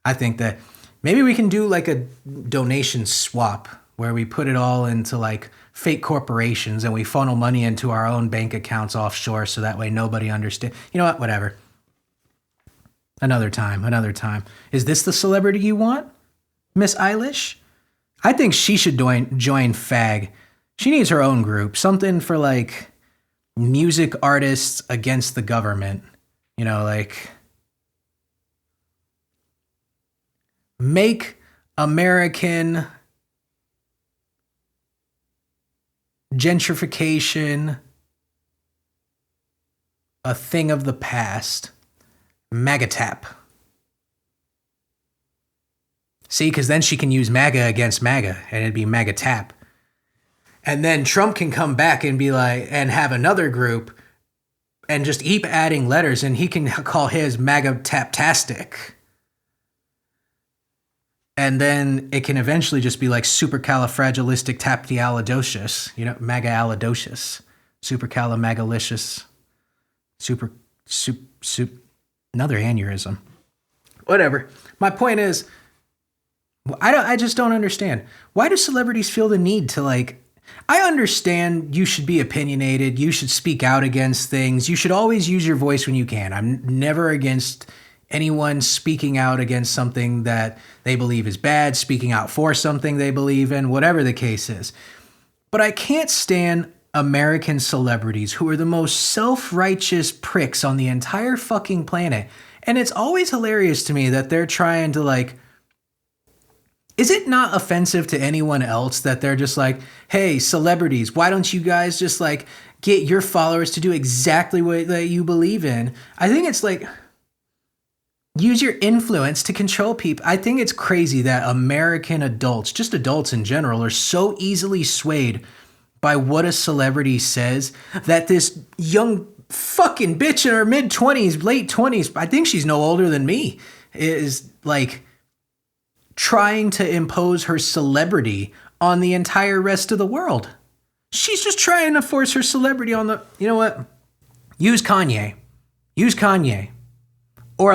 I think that maybe we can do a donation swap where we put it all into fake corporations and we funnel money into our own bank accounts offshore so that way nobody understands. You know what? Whatever. Another time. Is this the celebrity you want, Miss Eilish? I think she should join FAG. She needs her own group. Something for music artists against the government. You know, make American gentrification a thing of the past. MAGA tap. See, because then she can use MAGA against MAGA, and it'd be MAGA tap. And then Trump can come back and be like, and have another group, and just keep adding letters, and he can call his MAGA taptastic. And then it can eventually just be like supercalifragilisticexpialidocious, MAGA-alidocious, supercalamagalicious, another aneurysm. Whatever. My point is, I just don't understand. Why do celebrities feel the need to I understand you should be opinionated. You should speak out against things. You should always use your voice when you can. I'm never against anyone speaking out against something that they believe is bad, speaking out for something they believe in, whatever the case is. But I can't stand American celebrities who are the most self-righteous pricks on the entire fucking planet. And it's always hilarious to me that they're trying to is it not offensive to anyone else that they're just like, hey, celebrities, why don't you guys just get your followers to do exactly what that you believe in? I think it's use your influence to control people. I think it's crazy that American adults, just adults in general, are so easily swayed by what a celebrity says that this young fucking bitch in her mid-20s, late 20s, I think she's no older than me, is trying to impose her celebrity on the entire rest of the world. She's just trying to force her celebrity on the, you know what? Use Kanye. Or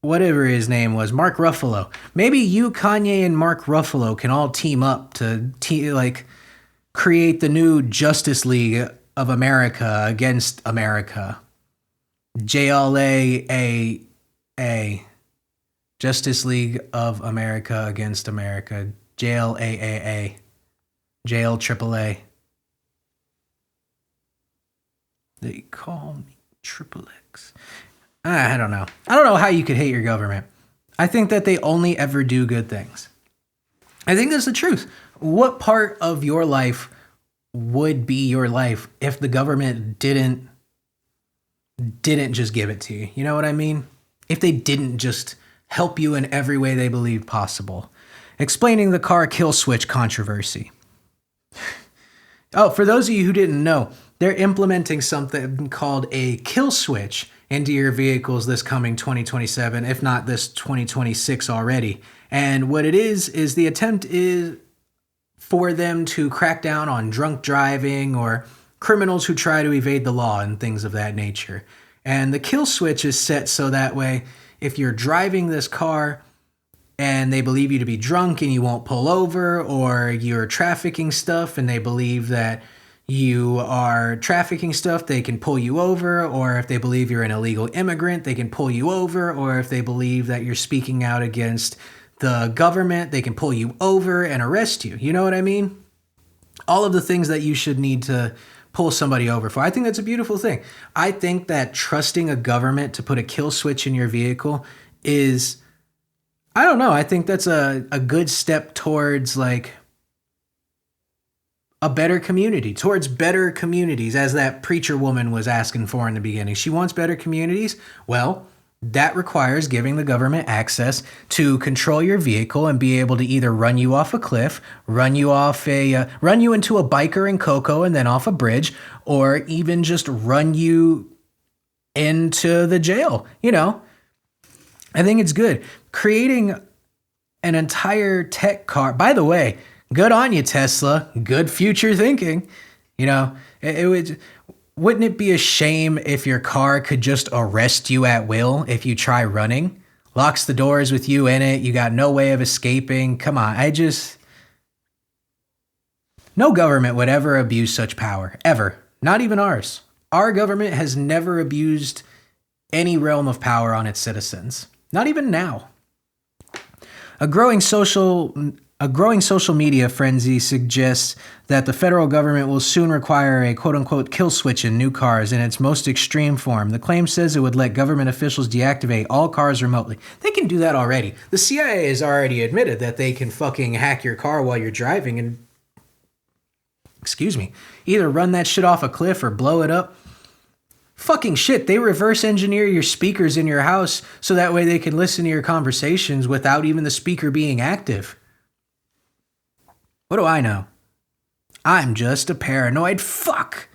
whatever his name was, Mark Ruffalo. Maybe you, Kanye, and Mark Ruffalo can all team up to create the new Justice League of America against America. JLAA. Justice League of America against America. JLAAA. Jail AAA. They call me Triple X. I don't know. I don't know how you could hate your government. I think that they only ever do good things. I think that's the truth. What part of your life would be your life if the government didn't just give it to you? You know what I mean? If they didn't just help you in every way they believe possible. Explaining the car kill switch controversy. Oh, for those of you who didn't know, they're implementing something called a kill switch into your vehicles this coming 2027, if not this 2026 already. And what it is the attempt is for them to crack down on drunk driving or criminals who try to evade the law and things of that nature. And the kill switch is set so that way, if you're driving this car and they believe you to be drunk and you won't pull over, or you're trafficking stuff and they believe that you are trafficking stuff, they can pull you over. Or if they believe you're an illegal immigrant, they can pull you over. Or if they believe that you're speaking out against the government, they can pull you over and arrest you. You know what I mean? All of the things that you should need to pull somebody over for. I think that's a beautiful thing. I think that trusting a government to put a kill switch in your vehicle is, I don't know, I think that's a good step towards a better community, towards better communities, as that preacher woman was asking for in the beginning. She wants better communities. Well, that requires giving the government access to control your vehicle and be able to either run you off a cliff, run you into a biker in Coco and then off a bridge, or even just run you into the jail. I think it's good. Creating an entire tech car. By the way, good on you, Tesla. Good future thinking. It would. Wouldn't it be a shame if your car could just arrest you at will if you try running? Locks the doors with you in it. You got no way of escaping. Come on. No government would ever abuse such power. Ever. Not even ours. Our government has never abused any realm of power on its citizens. Not even now. A growing social A growing social media frenzy suggests that the federal government will soon require a quote-unquote kill switch in new cars in its most extreme form. The claim says it would let government officials deactivate all cars remotely. They can do that already. The CIA has already admitted that they can fucking hack your car while you're driving and, either run that shit off a cliff or blow it up. Fucking shit, they reverse engineer your speakers in your house so that way they can listen to your conversations without even the speaker being active. What do I know? I'm just a paranoid fuck.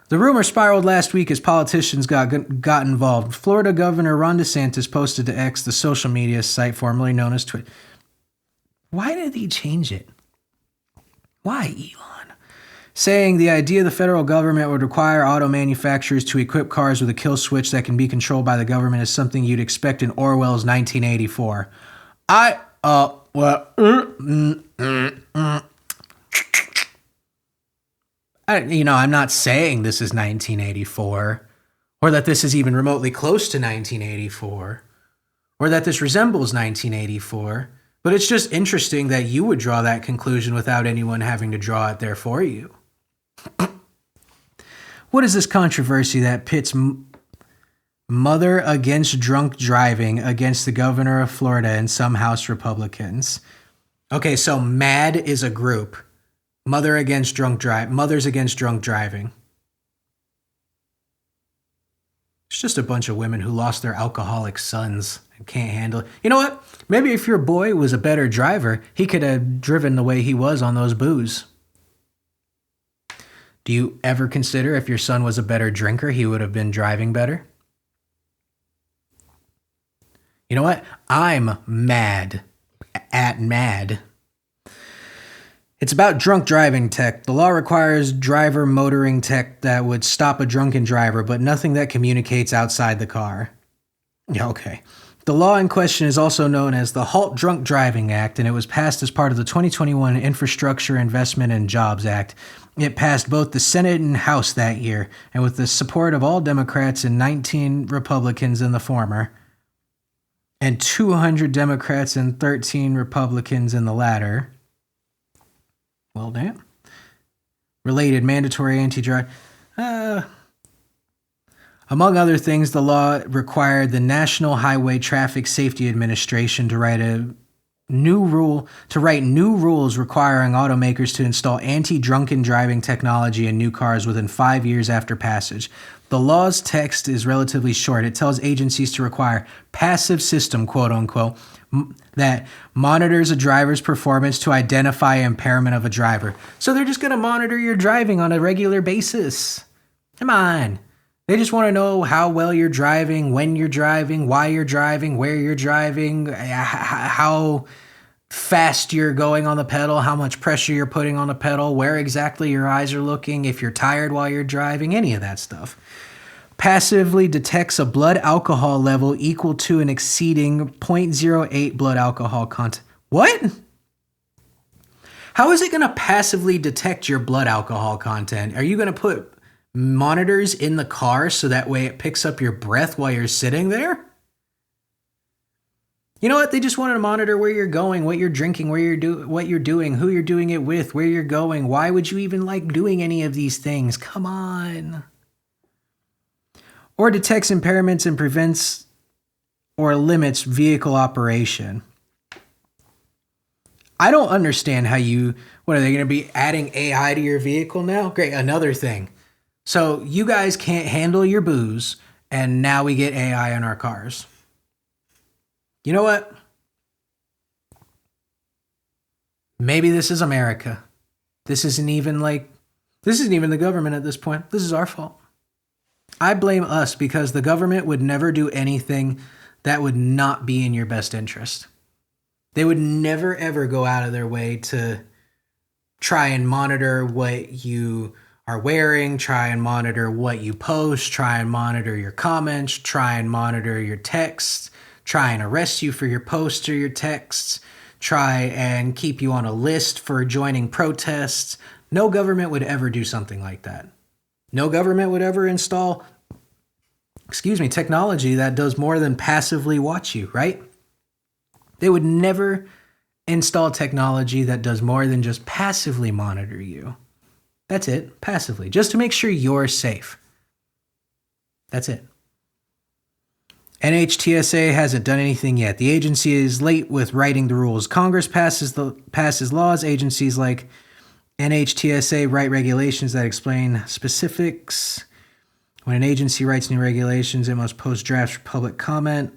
The rumor spiraled last week as politicians got involved. Florida Governor Ron DeSantis posted to X, the social media site formerly known as Twitter. Why did he change it? Why, Elon? Saying the idea the federal government would require auto manufacturers to equip cars with a kill switch that can be controlled by the government is something you'd expect in Orwell's 1984. I'm not saying this is 1984, or that this is even remotely close to 1984, or that this resembles 1984, but it's just interesting that you would draw that conclusion without anyone having to draw it there for you. What is this controversy that pits mother against drunk driving against the governor of Florida and some House Republicans? Okay, so MAD is a group. Mothers against drunk driving. It's just a bunch of women who lost their alcoholic sons and can't handle it. You know what? Maybe if your boy was a better driver, he could have driven the way he was on those booze. Do you ever consider if your son was a better drinker, he would have been driving better? You know what? I'm mad at MAD. It's about drunk driving tech. The law requires driver motoring tech that would stop a drunken driver, but nothing that communicates outside the car. Yeah, okay. The law in question is also known as the Halt Drunk Driving Act, and it was passed as part of the 2021 Infrastructure Investment and Jobs Act. It passed both the Senate and House that year, and with the support of all Democrats and 19 Republicans in the former, and 200 Democrats and 13 Republicans in the latter. Well, damn. Related mandatory anti-drug. Among other things, the law required the National Highway Traffic Safety Administration to write new rules requiring automakers to install anti-drunken driving technology in new cars within 5 years after passage. The law's text is relatively short. It tells agencies to require passive system, quote unquote, that monitors a driver's performance to identify impairment of a driver. So they're just going to monitor your driving on a regular basis. Come on. They just want to know how well you're driving, when you're driving, why you're driving, where you're driving, how fast you're going on the pedal, how much pressure you're putting on the pedal, where exactly your eyes are looking, if you're tired while you're driving, any of that stuff. Passively detects a blood alcohol level equal to and exceeding 0.08 blood alcohol content. What? How is it going to passively detect your blood alcohol content? Are you going to put monitors in the car so that way it picks up your breath while you're sitting there? You know what? They just wanted to monitor where you're going, what you're drinking, what you're doing, who you're doing it with, where you're going. Why would you even like doing any of these things? Come on. Or detects impairments and prevents or limits vehicle operation. I don't understand how what are they going to be adding AI to your vehicle now? Great, another thing. So you guys can't handle your booze, and now we get AI in our cars. You know what? Maybe this is America. This isn't even the government at this point. This is our fault. I blame us because the government would never do anything that would not be in your best interest. They would never, ever go out of their way to try and monitor what you are wearing, try and monitor what you post, try and monitor your comments, try and monitor your texts, try and arrest you for your posts or your texts, try and keep you on a list for joining protests. No government would ever do something like that. No government would ever install, technology that does more than passively watch you, right? They would never, install technology that does more than just passively monitor you. That's it, passively, just to make sure you're safe. That's it. NHTSA hasn't done anything yet. The agency is late with writing the rules. Congress passes laws. Agencies like NHTSA write regulations that explain specifics. When an agency writes new regulations, it must post drafts for public comment.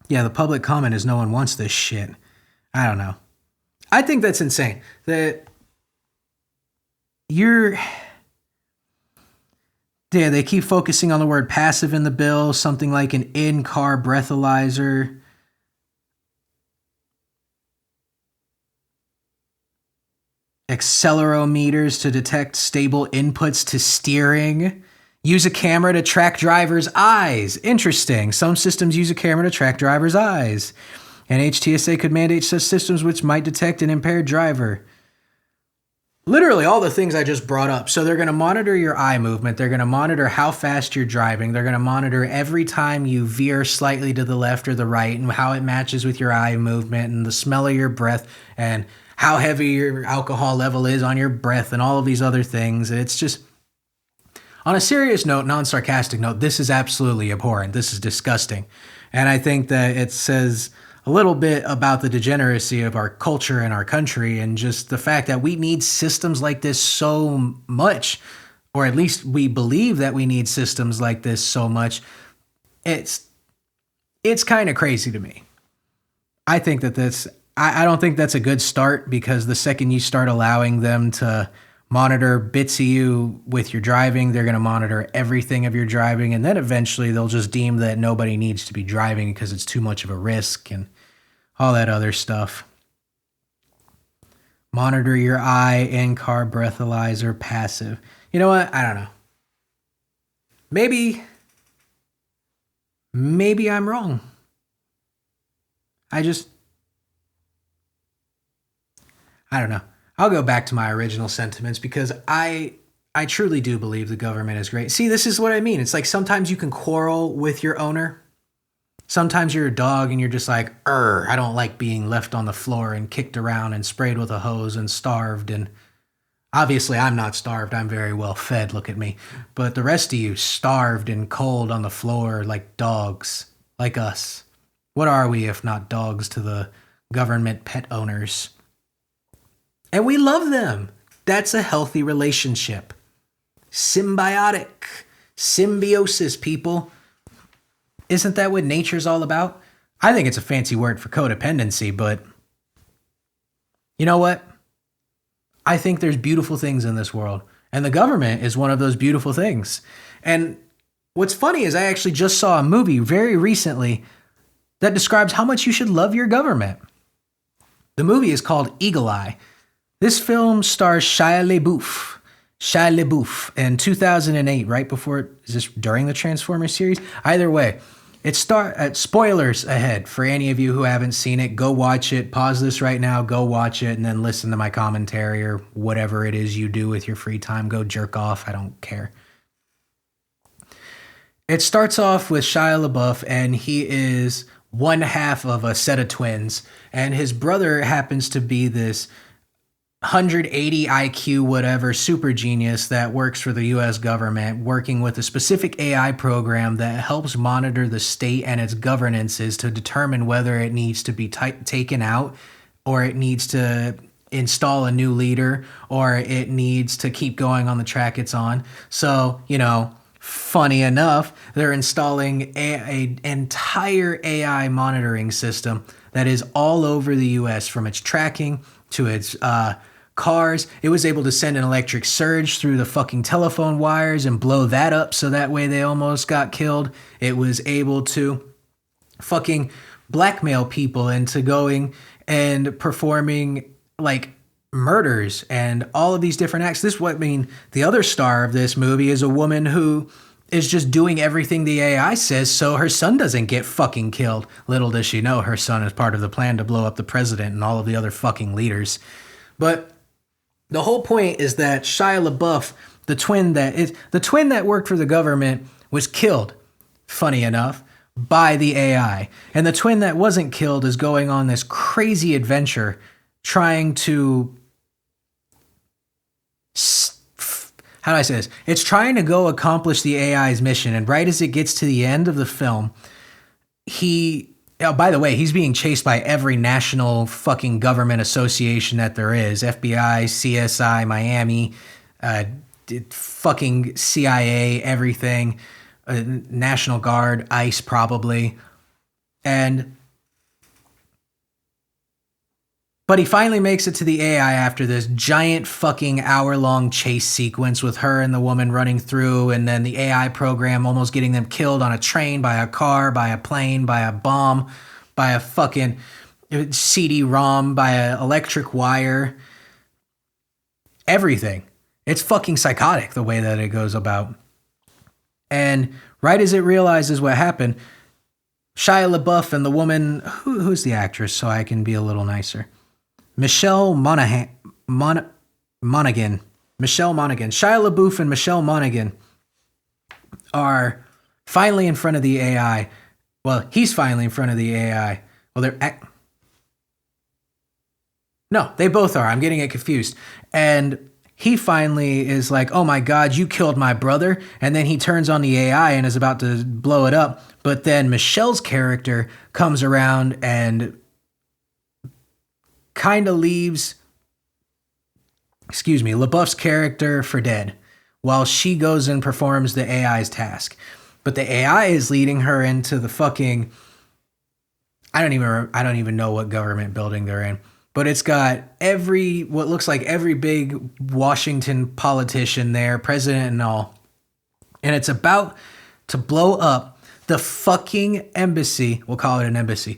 Yeah, the public comment is no one wants this shit. I don't know. I think that's insane. They keep focusing on the word passive in the bill, something like an in-car breathalyzer. Accelerometers to detect stable inputs to steering. Use a camera to track driver's eyes. Interesting. Some systems use a camera to track driver's eyes. And HTSA could mandate such systems which might detect an impaired driver. Literally all the things I just brought up. So they're going to monitor your eye movement. They're going to monitor how fast you're driving. They're going to monitor every time you veer slightly to the left or the right and how it matches with your eye movement and the smell of your breath and how heavy your alcohol level is on your breath and all of these other things. It's just, on a serious note, non-sarcastic note, this is absolutely abhorrent. This is disgusting. And I think that it says a little bit about the degeneracy of our culture and our country and just the fact that we need systems like this so much, or at least we believe that we need systems like this so much. It's kind of crazy to me. I think that I don't think that's a good start, because the second you start allowing them to monitor bits of you with your driving, they're going to monitor everything of your driving, and then eventually they'll just deem that nobody needs to be driving because it's too much of a risk and all that other stuff. Monitor your eye, in-car breathalyzer, passive. You know what? I don't know. Maybe I'm wrong. I don't know. I'll go back to my original sentiments, because I truly do believe the government is great. See, this is what I mean. It's like sometimes you can quarrel with your owner. Sometimes you're a dog and you're just like, I don't like being left on the floor and kicked around and sprayed with a hose and starved. And obviously I'm not starved. I'm very well fed. Look at me. But the rest of you starved and cold on the floor like dogs, like us. What are we if not dogs to the government pet owners? And we love them. That's a healthy relationship. Symbiotic. Symbiosis, people. Isn't that what nature's all about? I think it's a fancy word for codependency, but you know what? I think there's beautiful things in this world, and the government is one of those beautiful things. And what's funny is I actually just saw a movie very recently that describes how much you should love your government. The movie is called Eagle Eye. This film stars Shia LaBeouf in 2008, right before, is this during the Transformers series? Either way, spoilers ahead for any of you who haven't seen it. Go watch it. Pause this right now. Go watch it and then listen to my commentary or whatever it is you do with your free time. Go jerk off. I don't care. It starts off with Shia LaBeouf, and he is one half of a set of twins, and his brother happens to be this 180 IQ, whatever, super genius that works for the US government, working with a specific AI program that helps monitor the state and its governances to determine whether it needs to be taken out, or it needs to install a new leader, or it needs to keep going on the track it's on. So, funny enough, they're installing an entire AI monitoring system that is all over the US, from its tracking to its cars. It was able to send an electric surge through the fucking telephone wires and blow that up so that way they almost got killed. It was able to fucking blackmail people into going and performing like murders and all of these different acts. The other star of this movie is a woman who is just doing everything the AI says so her son doesn't get fucking killed. Little does she know her son is part of the plan to blow up the president and all of the other fucking leaders. But the whole point is that Shia LaBeouf, the twin that worked for the government, was killed, funny enough, by the AI. And the twin that wasn't killed is going on this crazy adventure trying to... How do I say this? It's trying to go accomplish the AI's mission. And right as it gets to the end of the film, by the way, he's being chased by every national fucking government association that there is. FBI, CSI, Miami, fucking CIA, everything. National Guard, ICE probably. But he finally makes it to the AI after this giant fucking hour-long chase sequence with her and the woman running through, and then the AI program almost getting them killed on a train, by a car, by a plane, by a bomb, by a fucking CD-ROM, by an electric wire. Everything. It's fucking psychotic the way that it goes about. And right as it realizes what happened, Shia LaBeouf and the woman... Who's the actress so I can be a little nicer? Michelle Monaghan. Michelle Monaghan. Shia LaBeouf and Michelle Monaghan are finally in front of the AI. Well, he's finally in front of the AI. Well, no, they both are. I'm getting it confused. And he finally is like, oh my God, you killed my brother. And then he turns on the AI and is about to blow it up. But then Michelle's character comes around and kind of leaves, LaBeouf's character for dead while she goes and performs the AI's task. But the AI is leading her into the fucking, I don't even know what government building they're in, but it's got what looks like every big Washington politician there, president and all. And it's about to blow up the fucking embassy. We'll call it an embassy,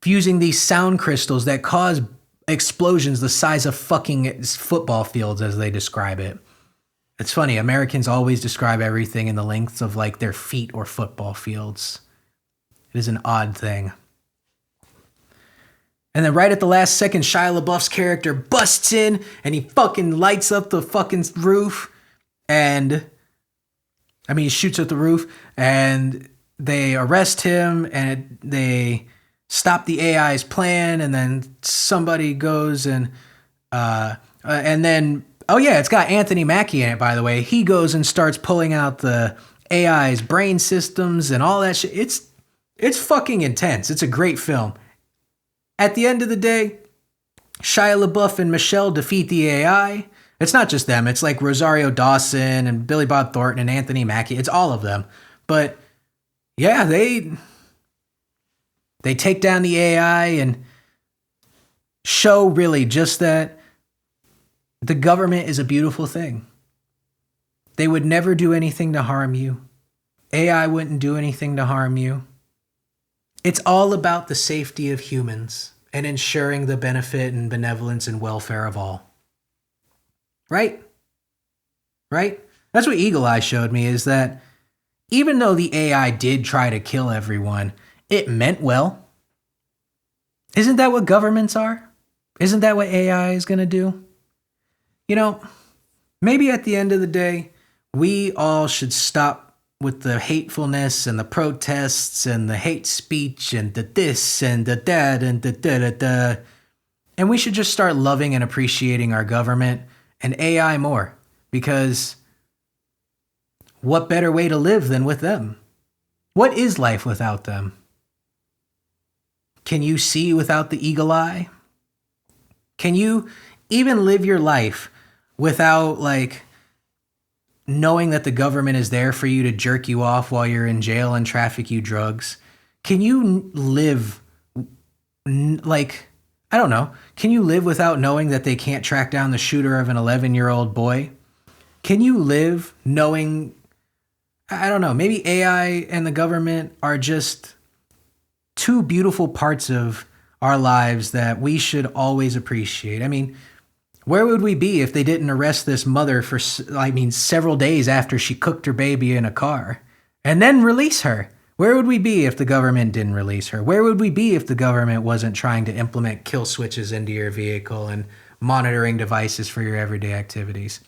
fusing these sound crystals that cause explosions the size of fucking football fields, as they describe it. It's funny, Americans always describe everything in the lengths of like their feet or football fields. It is an odd thing. And then right at the last second, Shia LaBeouf's character busts in and he fucking lights up the fucking roof. He shoots at the roof and they arrest him and they stop the AI's plan, and then somebody goes and then, oh yeah, it's got Anthony Mackie in it, by the way. He goes and starts pulling out the AI's brain systems and all that shit. It's fucking intense. It's a great film. At the end of the day, Shia LaBeouf and Michelle defeat the AI. It's not just them. It's like Rosario Dawson and Billy Bob Thornton and Anthony Mackie. It's all of them. But yeah, they take down the AI and show really just that the government is a beautiful thing. They would never do anything to harm you. AI wouldn't do anything to harm you. It's all about the safety of humans and ensuring the benefit and benevolence and welfare of all. Right? Right? That's what Eagle Eye showed me, is that even though the AI did try to kill everyone, it meant well. Isn't that what governments are? Isn't that what AI is going to do? Maybe at the end of the day, we all should stop with the hatefulness and the protests and the hate speech and the this and the that and the da-da-da. And we should just start loving and appreciating our government and AI more, because what better way to live than with them? What is life without them? Can you see without the eagle eye? Can you even live your life without, knowing that the government is there for you to jerk you off while you're in jail and traffic you drugs? Can you live, can you live without knowing that they can't track down the shooter of an 11-year-old boy? Can you live knowing, maybe AI and the government are just two beautiful parts of our lives that we should always appreciate. Where would we be if they didn't arrest this mother for, several days after she cooked her baby in a car and then release her? Where would we be if the government didn't release her? Where would we be if the government wasn't trying to implement kill switches into your vehicle and monitoring devices for your everyday activities?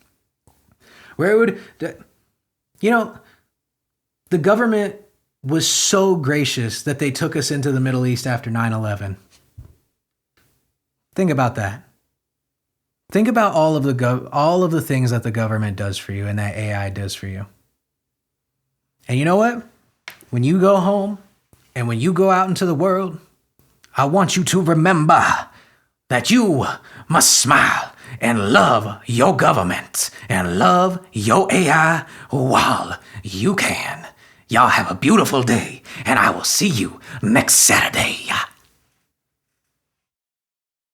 The government was so gracious that they took us into the Middle East after 9/11. Think about that. Think about all of the things that the government does for you and that AI does for you. And you know what? When you go home and when you go out into the world, I want you to remember that you must smile and love your government and love your AI while you can. Y'all have a beautiful day, and I will see you next Saturday.